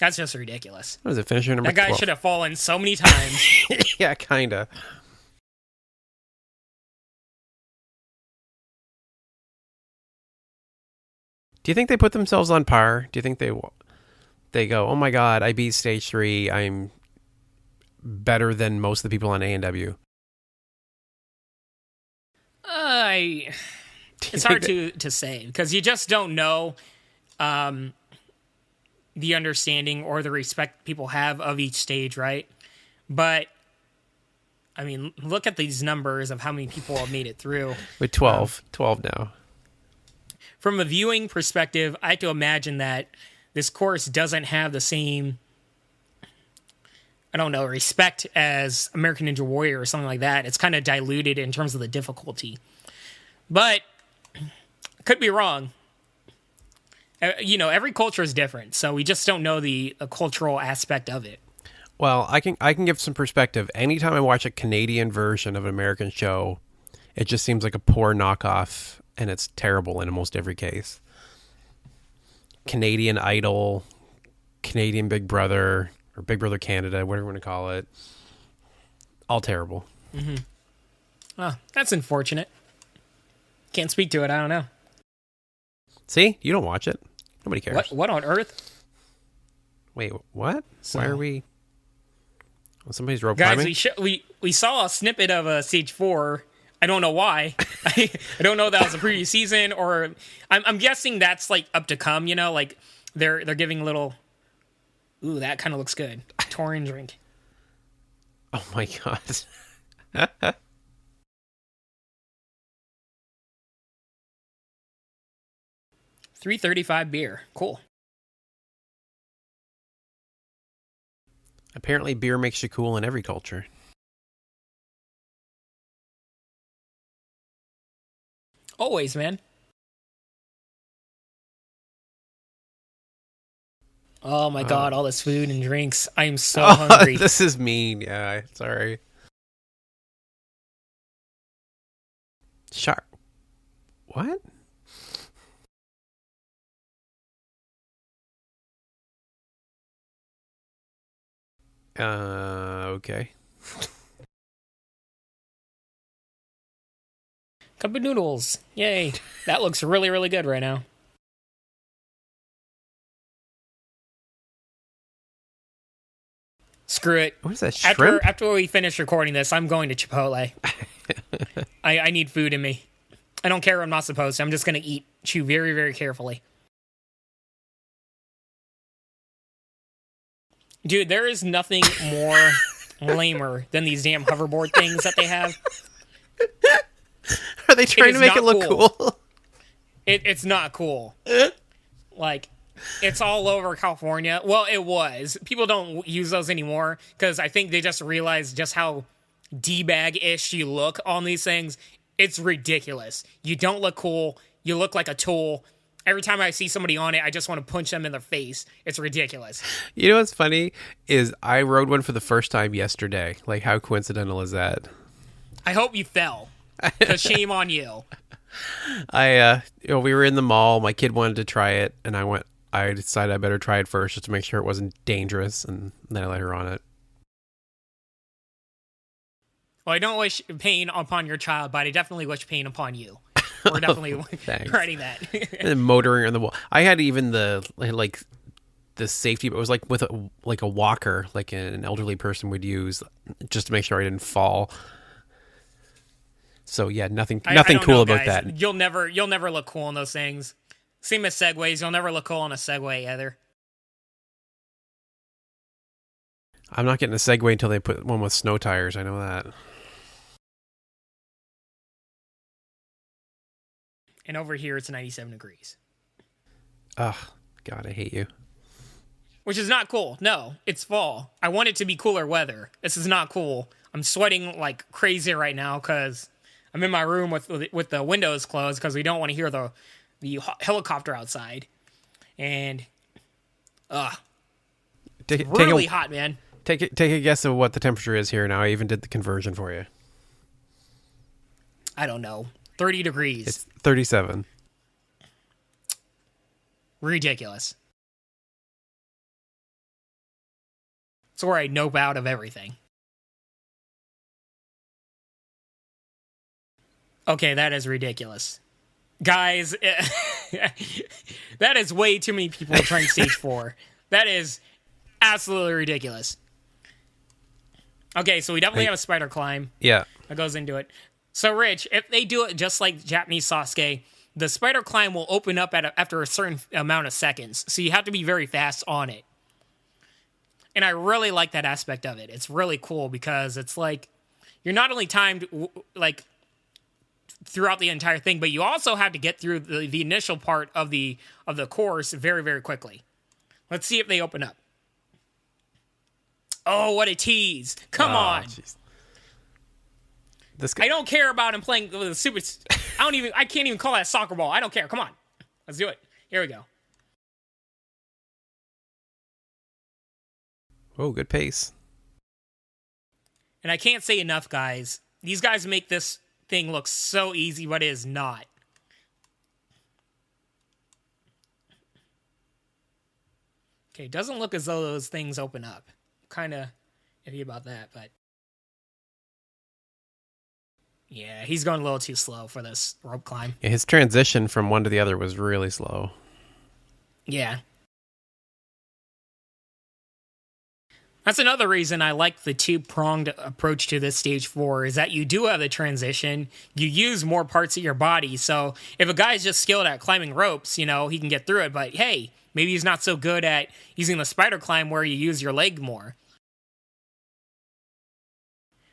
Speaker 2: That's just ridiculous.
Speaker 1: What is it, finisher number
Speaker 2: That guy
Speaker 1: 12?
Speaker 2: should have fallen so many times.
Speaker 1: Yeah, kinda. Do you think they put themselves on par? Do you think they go, oh my god, I beat stage 3, I'm better than most of the people on ANW?
Speaker 2: It's hard to say because you just don't know the understanding or the respect people have of each stage, right? But I mean, look at these numbers of how many people have made it through.
Speaker 1: With 12 now.
Speaker 2: From a viewing perspective, I have to imagine that this course doesn't have the same, I don't know, respect as American Ninja Warrior or something like that. It's kind of diluted in terms of the difficulty. But could be wrong. Every culture is different, so we just don't know the cultural aspect of it.
Speaker 1: Well, I can give some perspective. Anytime I watch a Canadian version of an American show, it just seems like a poor knockoff, and it's terrible in almost every case. Canadian Idol, Canadian Big Brother, or Big Brother Canada, whatever you want to call it. All terrible.
Speaker 2: Mm-hmm. Oh, that's unfortunate. Can't speak to it, I don't know.
Speaker 1: See? You don't watch it. Nobody cares.
Speaker 2: What on earth?
Speaker 1: Wait, what?
Speaker 2: So,
Speaker 1: why are we... Well, somebody's rope
Speaker 2: guys,
Speaker 1: climbing?
Speaker 2: we saw a snippet of Stage 4. I don't know why. I don't know if that was a previous season, or I'm guessing that's like up to come. Like they're giving a little. Ooh, that kind of looks good. Taurin drink.
Speaker 1: Oh my god.
Speaker 2: 335 beer. Cool.
Speaker 1: Apparently, beer makes you cool in every culture.
Speaker 2: Always, man. Oh my god, all this food and drinks. I am so hungry.
Speaker 1: This is mean. Yeah, sorry. Sharp. What? Okay.
Speaker 2: Cup of noodles. Yay. That looks really, really good right now. Screw it.
Speaker 1: What is that, shrimp?
Speaker 2: After we finish recording this, I'm going to Chipotle. I need food in me. I don't care if I'm not supposed to. I'm just going to chew very, very carefully. Dude, there is nothing more lamer than these damn hoverboard things that they have.
Speaker 1: Are they trying to make it look cool?
Speaker 2: It's not cool. Like, it's all over California. Well, it was. People don't use those anymore because I think they just realized just how D-bag-ish you look on these things. It's ridiculous. You don't look cool. You look like a tool. Every time I see somebody on it, I just want to punch them in their face. It's ridiculous.
Speaker 1: You know what's funny is I rode one for the first time yesterday. Like, how coincidental is that?
Speaker 2: I hope you fell. Because shame on you.
Speaker 1: We were in the mall. My kid wanted to try it, and I decided I better try it first just to make sure it wasn't dangerous, and then I let her on it.
Speaker 2: Well, I don't wish pain upon your child, but I definitely wish pain upon you. We're definitely writing that.
Speaker 1: And then motoring on the wall. I had even the safety, but it was like with a walker, like an elderly person would use, just to make sure I didn't fall. So yeah, nothing cool about that.
Speaker 2: You'll never look cool in those things. Same as Segways. You'll never look cool on a Segway either.
Speaker 1: I'm not getting a Segway until they put one with snow tires. I know that.
Speaker 2: And over here, it's 97 degrees.
Speaker 1: Ugh, God, I hate you.
Speaker 2: Which is not cool. No, it's fall. I want it to be cooler weather. This is not cool. I'm sweating like crazy right now because I'm in my room with the windows closed because we don't want to hear the helicopter outside. And, it's really hot, man.
Speaker 1: Take a guess of what the temperature is here now. I even did the conversion for you.
Speaker 2: I don't know. 30 degrees.
Speaker 1: It's 37.
Speaker 2: Ridiculous. It's where I nope out of everything. Okay, that is ridiculous. Guys, that is way too many people trying stage 4. That is absolutely ridiculous. Okay, so we definitely have a spider climb.
Speaker 1: Yeah.
Speaker 2: That goes into it. So, Rich, if they do it just like Japanese Sasuke, the spider climb will open up after a certain amount of seconds. So you have to be very fast on it. And I really like that aspect of it. It's really cool because it's like you're not only timed like throughout the entire thing, but you also have to get through the initial part of the course very, very quickly. Let's see if they open up. Oh, what a tease. Come on. Geez.
Speaker 1: This guy-
Speaker 2: I don't care about him playing with the super... I can't even call that a soccer ball. I don't care. Come on. Let's do it. Here we go.
Speaker 1: Oh, good pace.
Speaker 2: And I can't say enough, guys. These guys make this thing look so easy, but it is not. Okay, it doesn't look as though those things open up. Kind of iffy about that, but... Yeah, he's going a little too slow for this rope climb.
Speaker 1: Yeah, his transition from one to the other was really slow.
Speaker 2: Yeah. That's another reason I like the two-pronged approach to this stage 4, is that you do have the transition, you use more parts of your body, so if a guy's just skilled at climbing ropes, he can get through it, but hey, maybe he's not so good at using the spider climb where you use your leg more.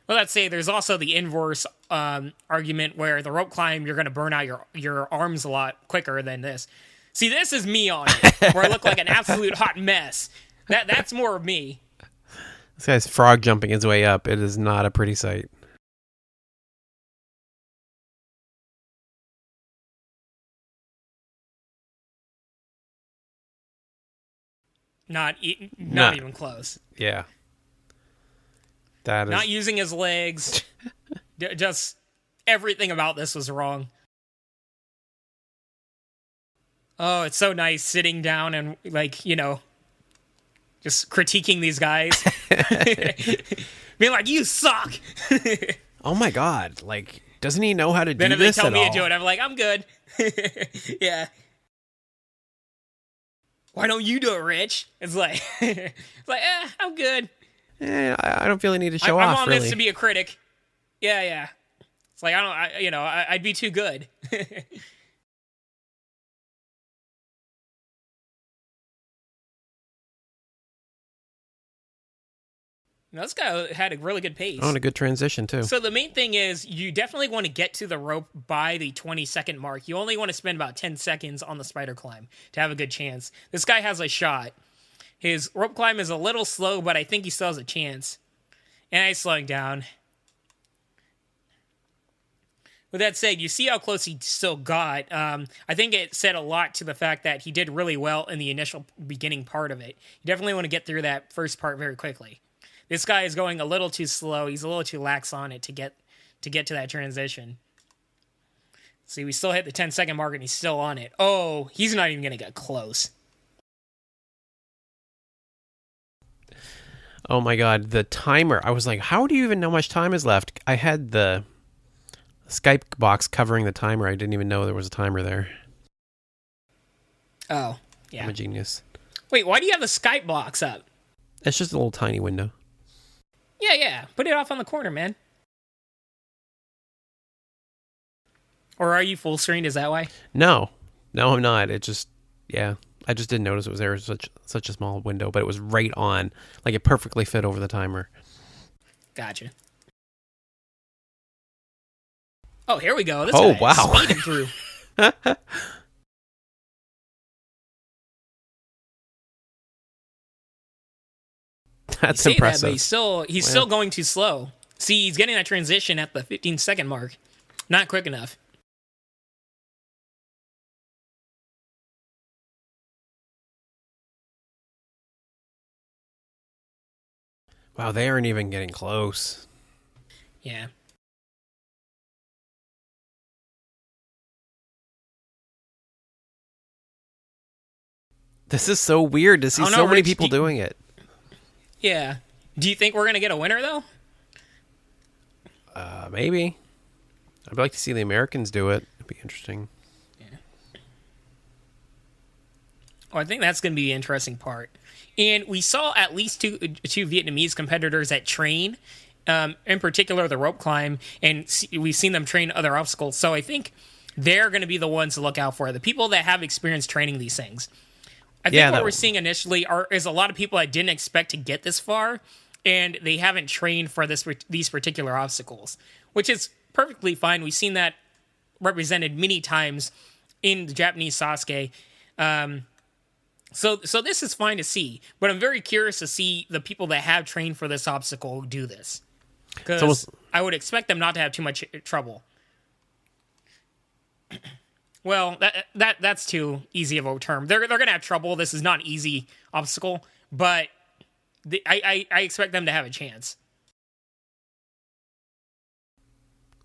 Speaker 2: Well, let's say there's also the inverse argument where the rope climb, you're going to burn out your arms a lot quicker than this. See, this is me on it, where I look like an absolute hot mess. That's more of me.
Speaker 1: This guy's frog jumping his way up. It is not a pretty sight.
Speaker 2: Not even close.
Speaker 1: Yeah. That is...
Speaker 2: Not using his legs. Just everything about this was wrong. Oh, it's so nice sitting down and, just critiquing these guys. Being like, you suck!
Speaker 1: Oh my god, doesn't he know how to do
Speaker 2: this at all? Then if they tell me to do it, I'm like, I'm good. Yeah. Why don't you do it, Rich? It's like, I'm good.
Speaker 1: I don't feel the need to show off,
Speaker 2: I'm on
Speaker 1: really.
Speaker 2: this to be a critic. Yeah. It's like, I'd be too good. This guy had a really good pace.
Speaker 1: Oh, and a good transition, too.
Speaker 2: So the main thing is, you definitely want to get to the rope by the 20-second mark. You only want to spend about 10 seconds on the spider climb to have a good chance. This guy has a shot. His rope climb is a little slow, but I think he still has a chance. And he's slowing down. With that said, you see how close he still got. I think it said a lot to the fact that he did really well in the initial beginning part of it. You definitely want to get through that first part very quickly. This guy is going a little too slow. He's a little too lax on it to get to that transition. See, we still hit the 10-second mark and he's still on it. Oh, he's not even going to get close.
Speaker 1: Oh my god, the timer. I was like, how do you even know how much time is left? I had the Skype box covering the timer. I didn't even know there was a timer there.
Speaker 2: Oh, yeah.
Speaker 1: I'm a genius.
Speaker 2: Wait, why do you have the Skype box up?
Speaker 1: It's just a little tiny window.
Speaker 2: Yeah. Put it off on the corner, man. Or are you full screen? Is that why?
Speaker 1: No, I'm not. It just, yeah. I just didn't notice it was there. It was such a small window, but it was right on. Like, it perfectly fit over the timer.
Speaker 2: Gotcha. Oh, here we go. This
Speaker 1: guy
Speaker 2: wow. Speeding through.
Speaker 1: That's impressive.
Speaker 2: That, but he's still going too slow. See, he's getting that transition at the 15-second mark. Not quick enough.
Speaker 1: Wow, they aren't even getting close.
Speaker 2: Yeah.
Speaker 1: This is so weird to see so many people doing it.
Speaker 2: Yeah. Do you think we're going to get a winner, though?
Speaker 1: Maybe. I'd like to see the Americans do it. It'd be interesting.
Speaker 2: Yeah. Oh, I think that's going to be the interesting part. And we saw at least two Vietnamese competitors that train, in particular the rope climb, and we've seen them train other obstacles. So I think they're going to be the ones to look out for, the people that have experience training these things. I think what we're seeing initially is a lot of people that didn't expect to get this far, and they haven't trained for these particular obstacles, which is perfectly fine. We've seen that represented many times in the Japanese Sasuke. So this is fine to see, but I'm very curious to see the people that have trained for this obstacle do this, because I would expect them not to have too much trouble. Well, that's too easy of a term. They're going to have trouble. This is not an easy obstacle, but I expect them to have a chance.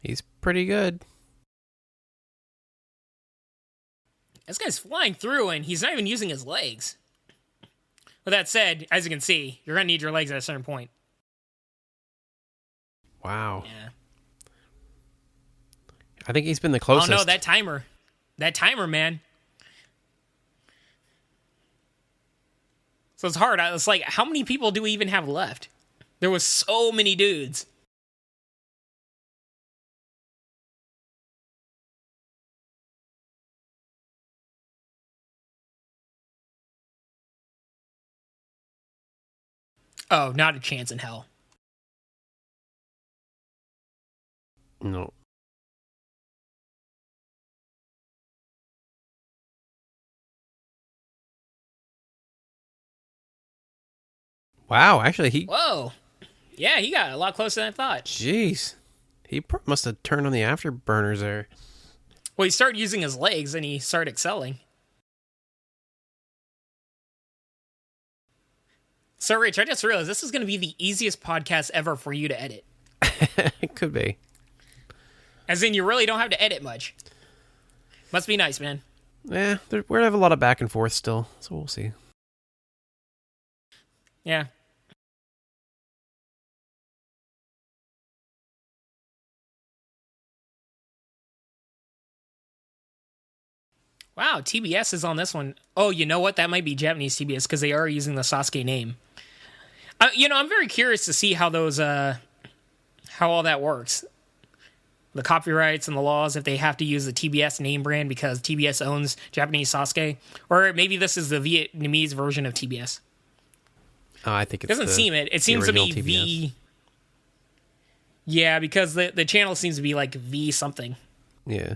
Speaker 1: He's pretty good.
Speaker 2: This guy's flying through, and he's not even using his legs. With that said, as you can see, you're going to need your legs at a certain point.
Speaker 1: Wow.
Speaker 2: Yeah.
Speaker 1: I think he's been the closest.
Speaker 2: Oh, no, that timer. That timer, man. So it's hard. It's like, how many people do we even have left? There was so many dudes. Oh, not a chance in hell.
Speaker 1: No. Wow, actually,
Speaker 2: Whoa. Yeah, he got a lot closer than I thought.
Speaker 1: Jeez. He must have turned on the afterburners there.
Speaker 2: Well, he started using his legs, and he started excelling. So, Rich, I just realized this is going to be the easiest podcast ever for you to edit.
Speaker 1: It could be.
Speaker 2: As in, you really don't have to edit much. Must be nice, man.
Speaker 1: Yeah, we're going to have a lot of back and forth still, so we'll see.
Speaker 2: Yeah. Wow, TBS is on this one. Oh, you know what? That might be Japanese TBS because they are using the Sasuke name. I'm very curious to see how how all that works. The copyrights and the laws, if they have to use the TBS name brand because TBS owns Japanese Sasuke. Or maybe this is the Vietnamese version of TBS.
Speaker 1: I think it
Speaker 2: doesn't seem it. It seems to be
Speaker 1: TBS.
Speaker 2: V. Yeah, because the channel seems to be like V something.
Speaker 1: Yeah.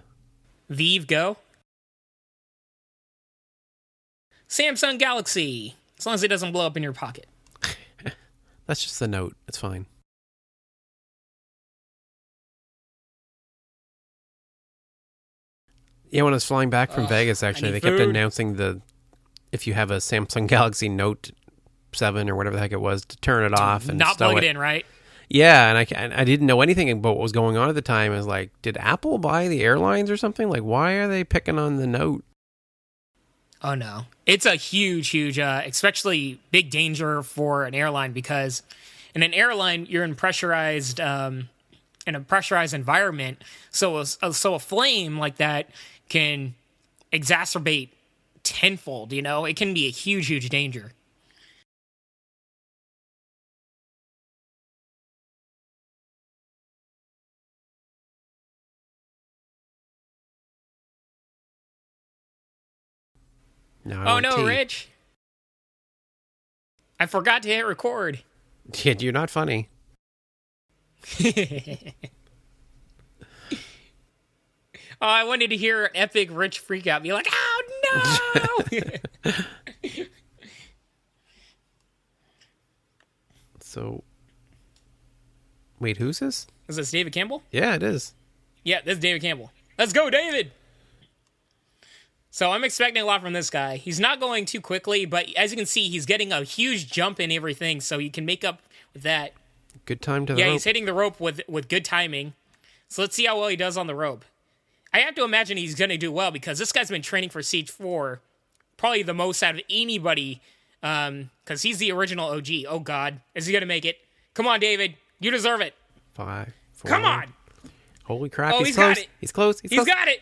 Speaker 2: Vive Go. Samsung Galaxy. As long as it doesn't blow up in your pocket.
Speaker 1: That's just the note. It's fine. Yeah, when I was flying back from Vegas, actually, they kept announcing if you have a Samsung Galaxy Note 7 or whatever the heck it was, to turn it off and
Speaker 2: not
Speaker 1: stow
Speaker 2: plug it in, right?
Speaker 1: Yeah, and I didn't know anything about what was going on at the time. I was like, did Apple buy the airlines or something? Like, why are they picking on the Note?
Speaker 2: Oh, no. It's a huge, especially big danger for an airline because in an airline, you're in a pressurized environment. So a flame like that can exacerbate tenfold, It can be a huge danger. Oh, no, Rich. I forgot to hit record.
Speaker 1: Yeah, you're not funny.
Speaker 2: Oh, I wanted to hear an epic Rich freak out. Be like, oh, no!
Speaker 1: So, wait, who's this?
Speaker 2: Is this David Campbell?
Speaker 1: Yeah, it is.
Speaker 2: Yeah, this is David Campbell. Let's go, David! So I'm expecting a lot from this guy. He's not going too quickly, but as you can see, he's getting a huge jump in everything, so you can make up with that.
Speaker 1: Good time to the rope.
Speaker 2: Yeah, he's hitting the rope with good timing. So let's see how well he does on the rope. I have to imagine he's going to do well because this guy's been training for Siege 4 probably the most out of anybody because he's the original OG. Oh, God. Is he going to make it? Come on, David. You deserve it.
Speaker 1: 5, 4.
Speaker 2: Come on.
Speaker 1: Holy crap!
Speaker 2: Oh,
Speaker 1: he's
Speaker 2: he's
Speaker 1: close.
Speaker 2: got it.
Speaker 1: He's close. He's
Speaker 2: He's
Speaker 1: close.
Speaker 2: got it.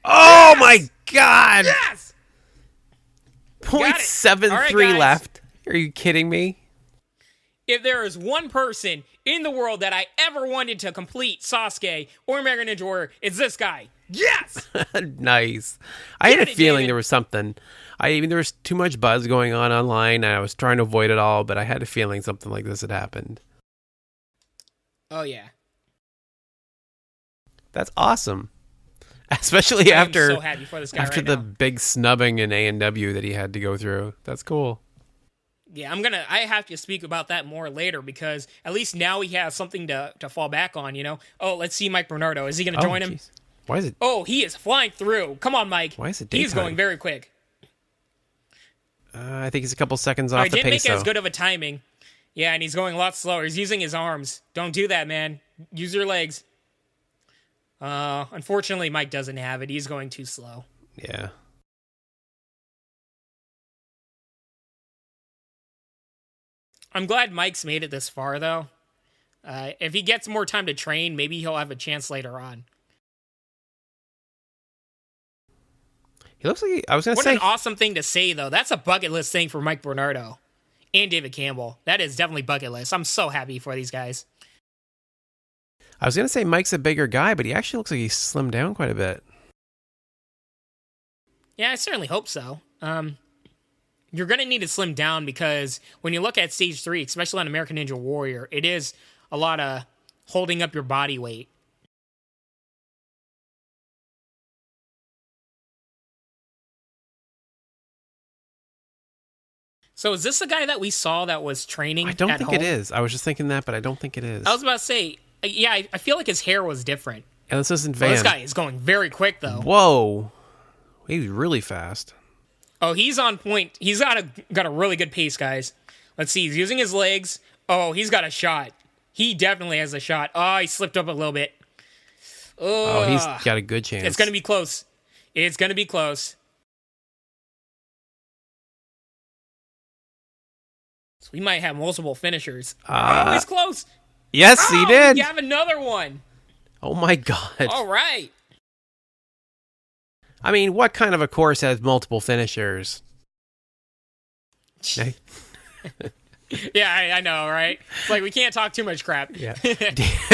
Speaker 1: Oh
Speaker 2: Yes!
Speaker 1: my god!
Speaker 2: Yes. Got it.
Speaker 1: 0.73
Speaker 2: All right, guys.
Speaker 1: left. Are you kidding me?
Speaker 2: If there is one person in the world that I ever wanted to complete Sasuke or American Ninja Warrior, it's this guy. Yes!
Speaker 1: Nice. I had a
Speaker 2: Get it,
Speaker 1: feeling
Speaker 2: David.
Speaker 1: there was something. There was too much buzz going on online, and I was trying to avoid it all, but I had a feeling something like this had happened.
Speaker 2: Oh, yeah.
Speaker 1: That's awesome. Especially
Speaker 2: I am
Speaker 1: after
Speaker 2: so happy for this guy
Speaker 1: after
Speaker 2: right
Speaker 1: the
Speaker 2: now.
Speaker 1: big snubbing in A&W that he had to go through. That's cool.
Speaker 2: Yeah, I have to speak about that more later because at least now he has something to fall back on, you know? Oh, let's see Mike Bernardo. Is he going to join him?
Speaker 1: Jeez. Why is it?
Speaker 2: Oh, he is flying through. Come on, Mike.
Speaker 1: Why is it
Speaker 2: He's
Speaker 1: daytime?
Speaker 2: going very quick.
Speaker 1: I think he's a couple seconds off
Speaker 2: I
Speaker 1: the
Speaker 2: didn't
Speaker 1: pace,
Speaker 2: make as
Speaker 1: though.
Speaker 2: good of a timing. Yeah, and he's going a lot slower. He's using his arms. Don't do that, man. Use your legs. Unfortunately, Mike doesn't have it. He's going too slow.
Speaker 1: Yeah.
Speaker 2: I'm glad Mike's made it this far, though. If he gets more time to train, maybe he'll have a chance later on.
Speaker 1: He looks like I was going to
Speaker 2: What
Speaker 1: say.
Speaker 2: an awesome thing to say, though. That's a bucket list thing for Mike Bernardo and David Campbell. That is definitely bucket list. I'm so happy for these guys.
Speaker 1: I was going to say Mike's a bigger guy, but he actually looks like he's slimmed down quite a bit.
Speaker 2: Yeah, I certainly hope so. You're going to need to slim down because when you look at Stage 3, especially on American Ninja Warrior, it is a lot of holding up your body weight. So is this the guy that we saw that was training
Speaker 1: I don't
Speaker 2: at
Speaker 1: think
Speaker 2: home?
Speaker 1: it is. I was just thinking that, but I don't think it is.
Speaker 2: I was about to say, yeah, I feel like his hair was different.
Speaker 1: Yeah, this isn't
Speaker 2: Well,
Speaker 1: Van.
Speaker 2: this guy is going very quick, though.
Speaker 1: Whoa. He's really fast.
Speaker 2: Oh, he's on point. He's got a really good pace, guys. Let's see. He's using his legs. Oh, he's got a shot. He definitely has a shot. Oh, he slipped up a little bit.
Speaker 1: Oh, he's got a good chance.
Speaker 2: It's going to be close. It's going to be close. So we might have multiple finishers. Oh, he's close.
Speaker 1: Yes, he did.
Speaker 2: You have another one.
Speaker 1: Oh, my God.
Speaker 2: All right.
Speaker 1: I mean, what kind of a course has multiple finishers?
Speaker 2: Yeah, I know, right? It's like we can't talk too much crap.
Speaker 1: Yeah.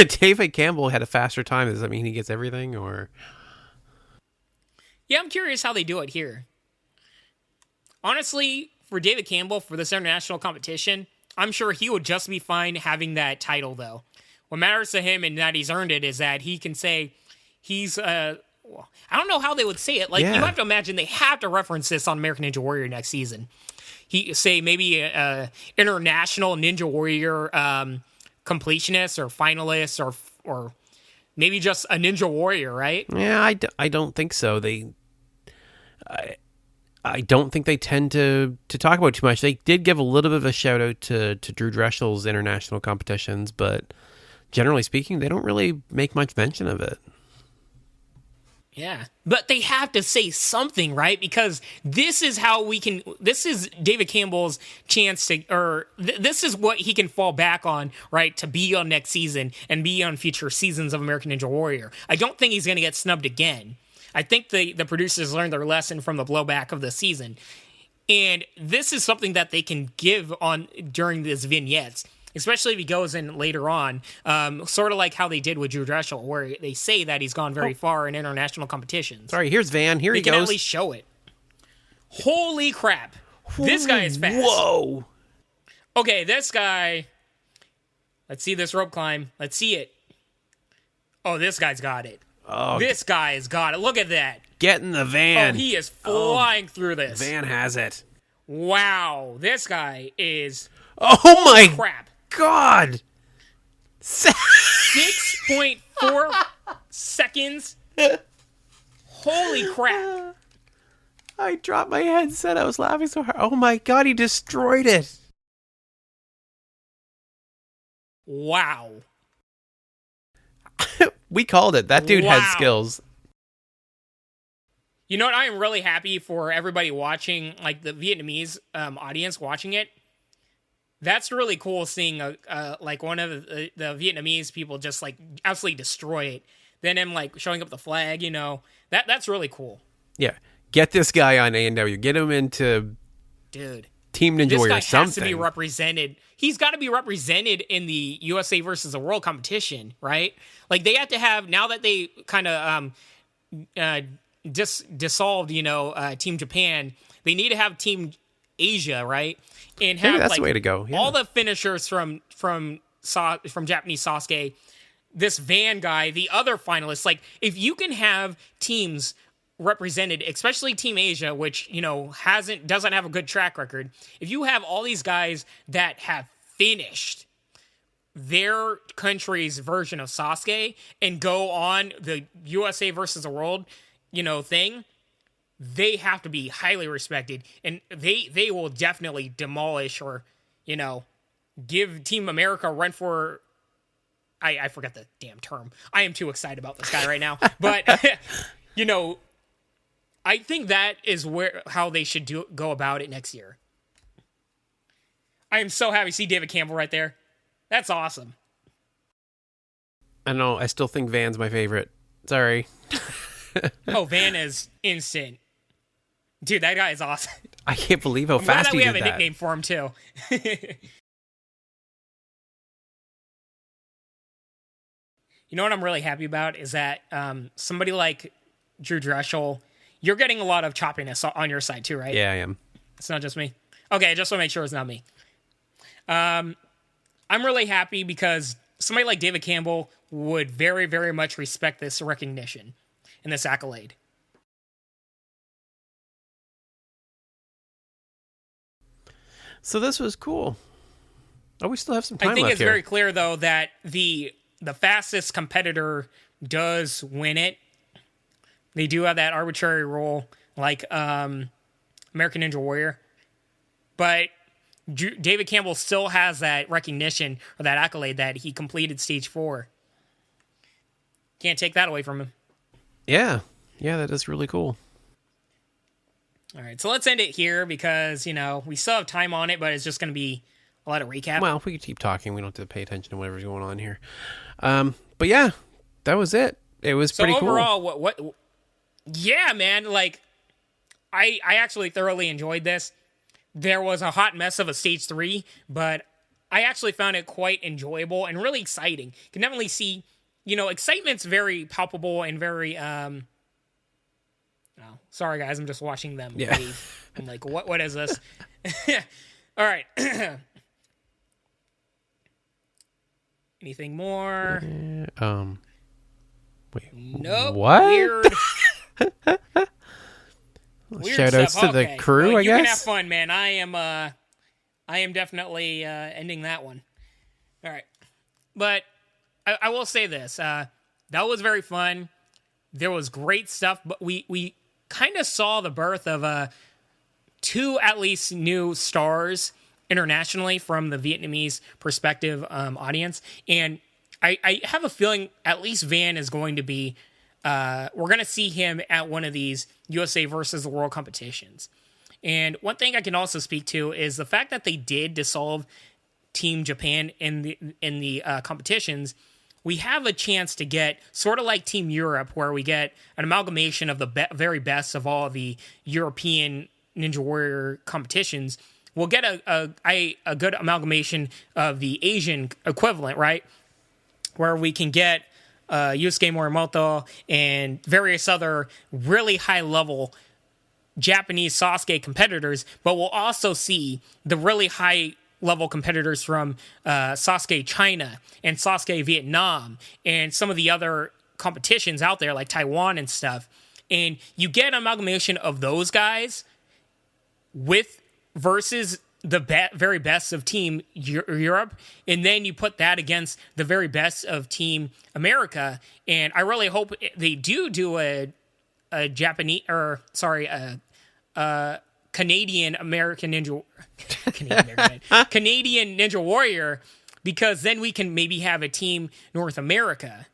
Speaker 1: David Campbell had a faster time. Does that mean he gets everything, or?
Speaker 2: Yeah, I'm curious how they do it here. Honestly, for David Campbell, for this international competition, I'm sure he would just be fine having that title, though. What matters to him and that he's earned it is that he can say he's, I don't know how they would say it. Like,
Speaker 1: Yeah.
Speaker 2: you have to imagine they have to reference this on American Ninja Warrior next season. He say maybe international Ninja Warrior completionist or finalist or maybe just a Ninja Warrior, right?
Speaker 1: Yeah, I don't think so. I don't think they tend to talk about it too much. They did give a little bit of a shout out to Drew Dressel's international competitions, but generally speaking, they don't really make much mention of it.
Speaker 2: Yeah. But they have to say something, right? Because this is how this is David Campbell's chance this is what he can fall back on, right? To be on next season and be on future seasons of American Ninja Warrior. I don't think he's going to get snubbed again. I think the producers learned their lesson from the blowback of the season. And this is something that they can give on during these vignettes. Especially if he goes in later on, sort of like how they did with Drew Dressel, where they say that he's gone very far in international competitions.
Speaker 1: Sorry, here's Van. Here he
Speaker 2: They can
Speaker 1: goes.
Speaker 2: at least show it. Holy crap. This guy is fast.
Speaker 1: Whoa.
Speaker 2: Okay, this guy. Let's see this rope climb. Let's see it. Oh, this guy's got it.
Speaker 1: Oh,
Speaker 2: This guy has got it. Look at that.
Speaker 1: get in the van.
Speaker 2: Oh, he is flying through this.
Speaker 1: Van has it.
Speaker 2: Wow. This guy is...
Speaker 1: Oh my
Speaker 2: crap.
Speaker 1: God.
Speaker 2: 6.4 seconds. Holy crap.
Speaker 1: I dropped my headset. I was laughing so hard. Oh my God, he destroyed it.
Speaker 2: Wow.
Speaker 1: We called it. That dude has
Speaker 2: Wow.
Speaker 1: skills.
Speaker 2: You know what? I am really happy for everybody watching, like the Vietnamese audience watching it. that's really cool seeing like one of the Vietnamese people just like absolutely destroy it. Then him like showing up the flag, that's really cool.
Speaker 1: Yeah. Get this guy on A&W. Get him into
Speaker 2: Dude.
Speaker 1: Team Ninja
Speaker 2: This
Speaker 1: Warrior
Speaker 2: guy
Speaker 1: or something.
Speaker 2: has to be represented. He's got to be represented in the USA versus the World competition, right? Like they have to have, now that they kind of dissolved, Team Japan, they need to have Team Asia, right? And have
Speaker 1: Maybe that's
Speaker 2: like
Speaker 1: the way to go. Yeah.
Speaker 2: all the finishers from Japanese Sasuke, this Van guy, the other finalists. Like if you can have teams represented, especially Team Asia, which doesn't have a good track record. If you have all these guys that have finished their country's version of Sasuke and go on the USA versus the world, thing, they have to be highly respected, and they will definitely demolish or give Team America a run for. I forget the damn term. I am too excited about this guy right now, but I think that is how they should go about it next year. I am so happy to see David Campbell right there. That's awesome.
Speaker 1: I know. I still think Van's my favorite. Sorry.
Speaker 2: Oh, Van is instant. Dude, that guy is awesome.
Speaker 1: I can't believe how fast he did that.
Speaker 2: We have a nickname for him, too. You know what I'm really happy about is that somebody like Drew Dreschel, you're getting a lot of choppiness on your side too, right?
Speaker 1: Yeah, I am.
Speaker 2: It's not just me. Okay, I just want to make sure it's not me. I'm really happy because somebody like David Campbell would very, very much respect this recognition and this accolade.
Speaker 1: So this was cool. Oh, we still have some time left
Speaker 2: I think it's
Speaker 1: here.
Speaker 2: very clear, though, that the fastest competitor does win it. They do have that arbitrary rule, like American Ninja Warrior. But David Campbell still has that recognition or that accolade that he completed Stage 4. Can't take that away from him.
Speaker 1: Yeah. Yeah, that is really cool.
Speaker 2: All right, so let's end it here because, we still have time on it, but it's just going to be a lot of recap.
Speaker 1: Well, if we could keep talking, we don't have to pay attention to whatever's going on here. But yeah, that was it. It was pretty cool.
Speaker 2: So overall, what? Yeah, man. Like, I actually thoroughly enjoyed this. There was a hot mess of a Stage 3, but I actually found it quite enjoyable and really exciting. You can definitely see, excitement's very palpable and very. Oh, sorry guys, I'm just watching them.
Speaker 1: Yeah.
Speaker 2: I'm like, what is this? All right. Anything more?
Speaker 1: Wait.
Speaker 2: Nope.
Speaker 1: What?
Speaker 2: Weird. Weird
Speaker 1: Shout outs
Speaker 2: stuff.
Speaker 1: to the crew,
Speaker 2: well,
Speaker 1: I
Speaker 2: you
Speaker 1: guess.
Speaker 2: You can have fun, man. I am definitely ending that one. All right. But I will say this. That was very fun. There was great stuff, but we kind of saw the birth of two at least new stars internationally from the Vietnamese perspective audience. And I have a feeling at least Van is going to be, we're going to see him at one of these USA versus the World competitions. And one thing I can also speak to is the fact that they did dissolve Team Japan in the competitions. We have a chance to get sort of like Team Europe, where we get an amalgamation of the very best of all the European Ninja Warrior competitions. We'll get a good amalgamation of the Asian equivalent, right? Where we can get Yusuke Morimoto and various other really high-level Japanese Sasuke competitors, but we'll also see the really high-level competitors from Sasuke China and Sasuke Vietnam and some of the other competitions out there like Taiwan and stuff. And you get an amalgamation of those guys versus the very best of Team Europe, and then you put that against the very best of Team America. And I really hope they do a Japanese, or sorry, Canadian American Ninja Canadian Ninja Warrior, because then we can maybe have a Team North America,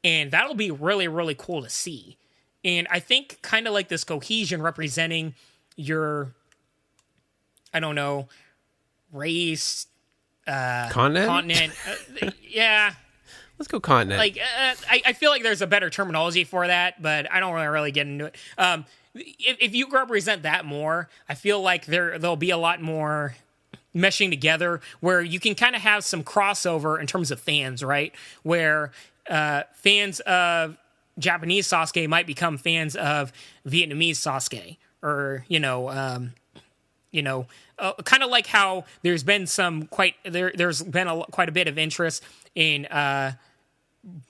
Speaker 2: and that'll be really, really cool to see. And I think kind of like this cohesion representing your, I don't know, race,
Speaker 1: Continent?
Speaker 2: Yeah.
Speaker 1: Let's go continent.
Speaker 2: Like, I feel like there's a better terminology for that, but I don't really get into it. If you represent that more, I feel like there'll be a lot more meshing together where you can kind of have some crossover in terms of fans, right? Where fans of Japanese Sasuke might become fans of Vietnamese Sasuke, or kind of like how there's been quite a bit of interest in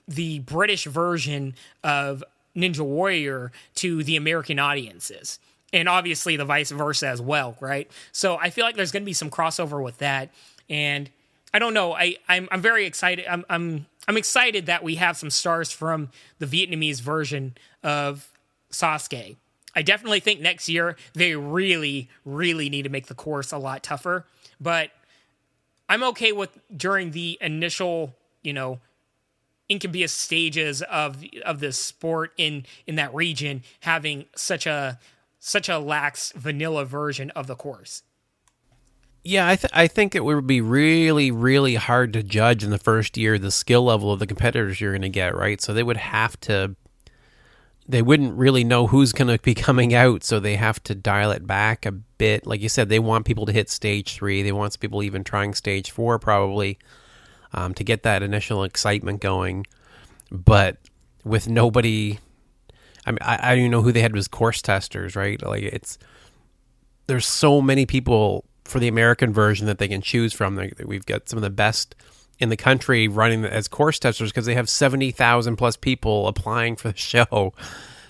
Speaker 2: the British version of Ninja Warrior to the American audiences. And obviously the vice versa as well, right? So I feel like there's going to be some crossover with that. And I don't know. I'm very excited. I'm excited that we have some stars from the Vietnamese version of Sasuke. I definitely think next year they really, really need to make the course a lot tougher. But I'm okay with during the initial, incubus stages of this sport in that region having such a lax vanilla version of the course.
Speaker 1: Yeah, I think it would be really, really hard to judge in the first year the skill level of the competitors you're going to get, right? So they wouldn't really know who's going to be coming out, so they have to dial it back a bit. Like you said, they want people to hit stage 3. They want people even trying stage 4 probably to get that initial excitement going. But with nobody... I mean, I don't even know who they had as course testers, right? Like there's so many people for the American version that they can choose from. We've got some of the best in the country running as course testers because they have 70,000 plus people applying for the show.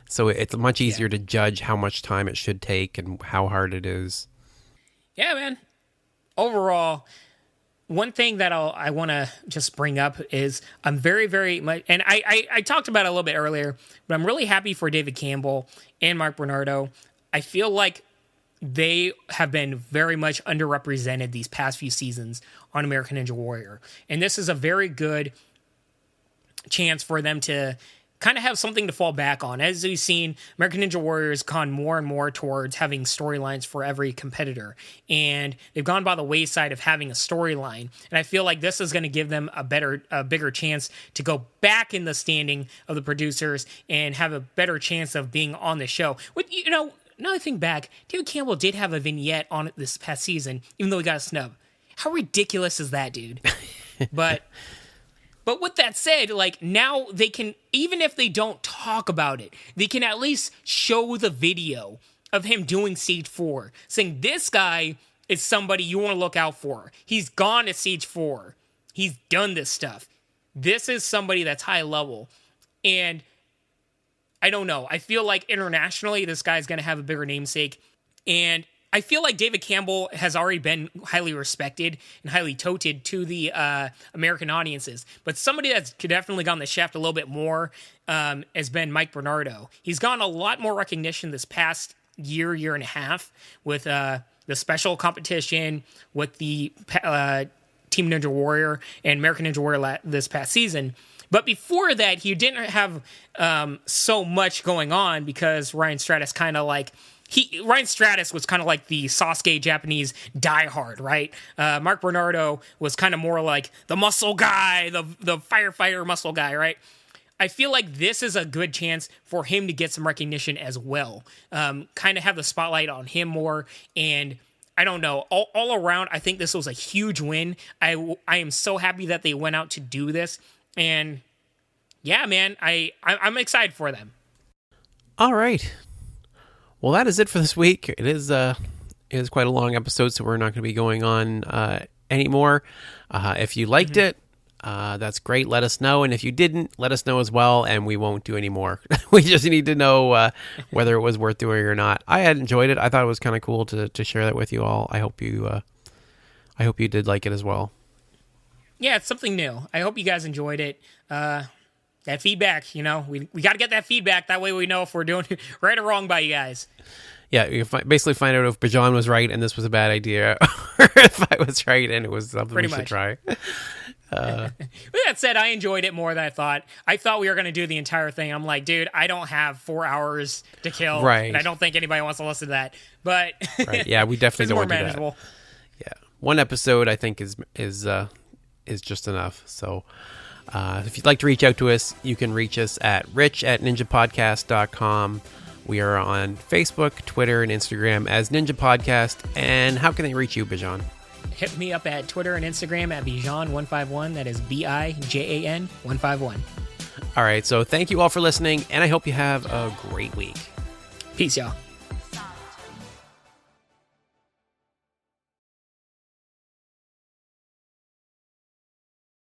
Speaker 1: So it's much easier to judge how much time it should take and how hard it is.
Speaker 2: Yeah, man. Overall, one thing that I want to just bring up is I'm very, very much, and I talked about it a little bit earlier, but I'm really happy for David Campbell and Mark Bernardo. I feel like they have been very much underrepresented these past few seasons on American Ninja Warrior. And this is a very good chance for them to kind of have something to fall back on. As we've seen, American Ninja Warrior has gone more and more towards having storylines for every competitor. And they've gone by the wayside of having a storyline. And I feel like this is going to give them a bigger chance to go back in the standing of the producers and have a better chance of being on the show. Now I think back, David Campbell did have a vignette on it this past season, even though he got a snub. How ridiculous is that, dude? But with that said, like, now they can, even if they don't talk about it, they can at least show the video of him doing Stage 4, saying this guy is somebody you want to look out for. He's gone to Stage 4. He's done this stuff. This is somebody that's high level. And I don't know. I feel like internationally, this guy's going to have a bigger namesake. And I feel like David Campbell has already been highly respected and highly touted to the American audiences. But somebody that's definitely gone the shaft a little bit more has been Mike Bernardo. He's gotten a lot more recognition this past year and a half with the special competition, with the Team Ninja Warrior and American Ninja Warrior this past season. But before that, he didn't have so much going on because Ryan Stratus kind of like... Ryan Stratus was kind of like the Sasuke Japanese diehard, right? Mark Bernardo was kind of more like the muscle guy, the firefighter muscle guy, right? I feel like this is a good chance for him to get some recognition as well. Kind of have the spotlight on him more. And I don't know, all around, I think this was a huge win. I am so happy that they went out to do this. And yeah, man, I'm excited for them.
Speaker 1: All right. Well, that is it for this week. It is quite a long episode, so we're not going to be going on anymore. If you liked it, that's great. Let us know. And if you didn't, let us know as well, and we won't do any more. We just need to know whether it was worth doing or not. I had enjoyed it. I thought it was kind of cool to share that with you all. I hope you did like it as well.
Speaker 2: Yeah, it's something new. I hope you guys enjoyed it. That feedback, we got to get that feedback. That way we know if we're doing right or wrong by you guys.
Speaker 1: Yeah, you basically find out if Bijan was right and this was a bad idea, or if I was right and it was something we should try. With
Speaker 2: that said, I enjoyed it more than I thought. I thought we were going to do the entire thing. I'm like, dude, I don't have 4 hours to kill.
Speaker 1: Right.
Speaker 2: And I don't think anybody wants to listen to that. But
Speaker 1: right. Yeah, we definitely don't want to do that.
Speaker 2: manageable.
Speaker 1: Yeah. one episode I think is just enough. So if you'd like to reach out to us, you can reach us at rich@ninjapodcast.com. We are on Facebook, Twitter, and Instagram as Ninja Podcast. And how can they reach you, Bijan?
Speaker 2: Hit me up at Twitter and Instagram at Bijan151. That is Bijan 151.
Speaker 1: All right, so thank you all for listening, and I hope you have a great week.
Speaker 2: Peace, y'all.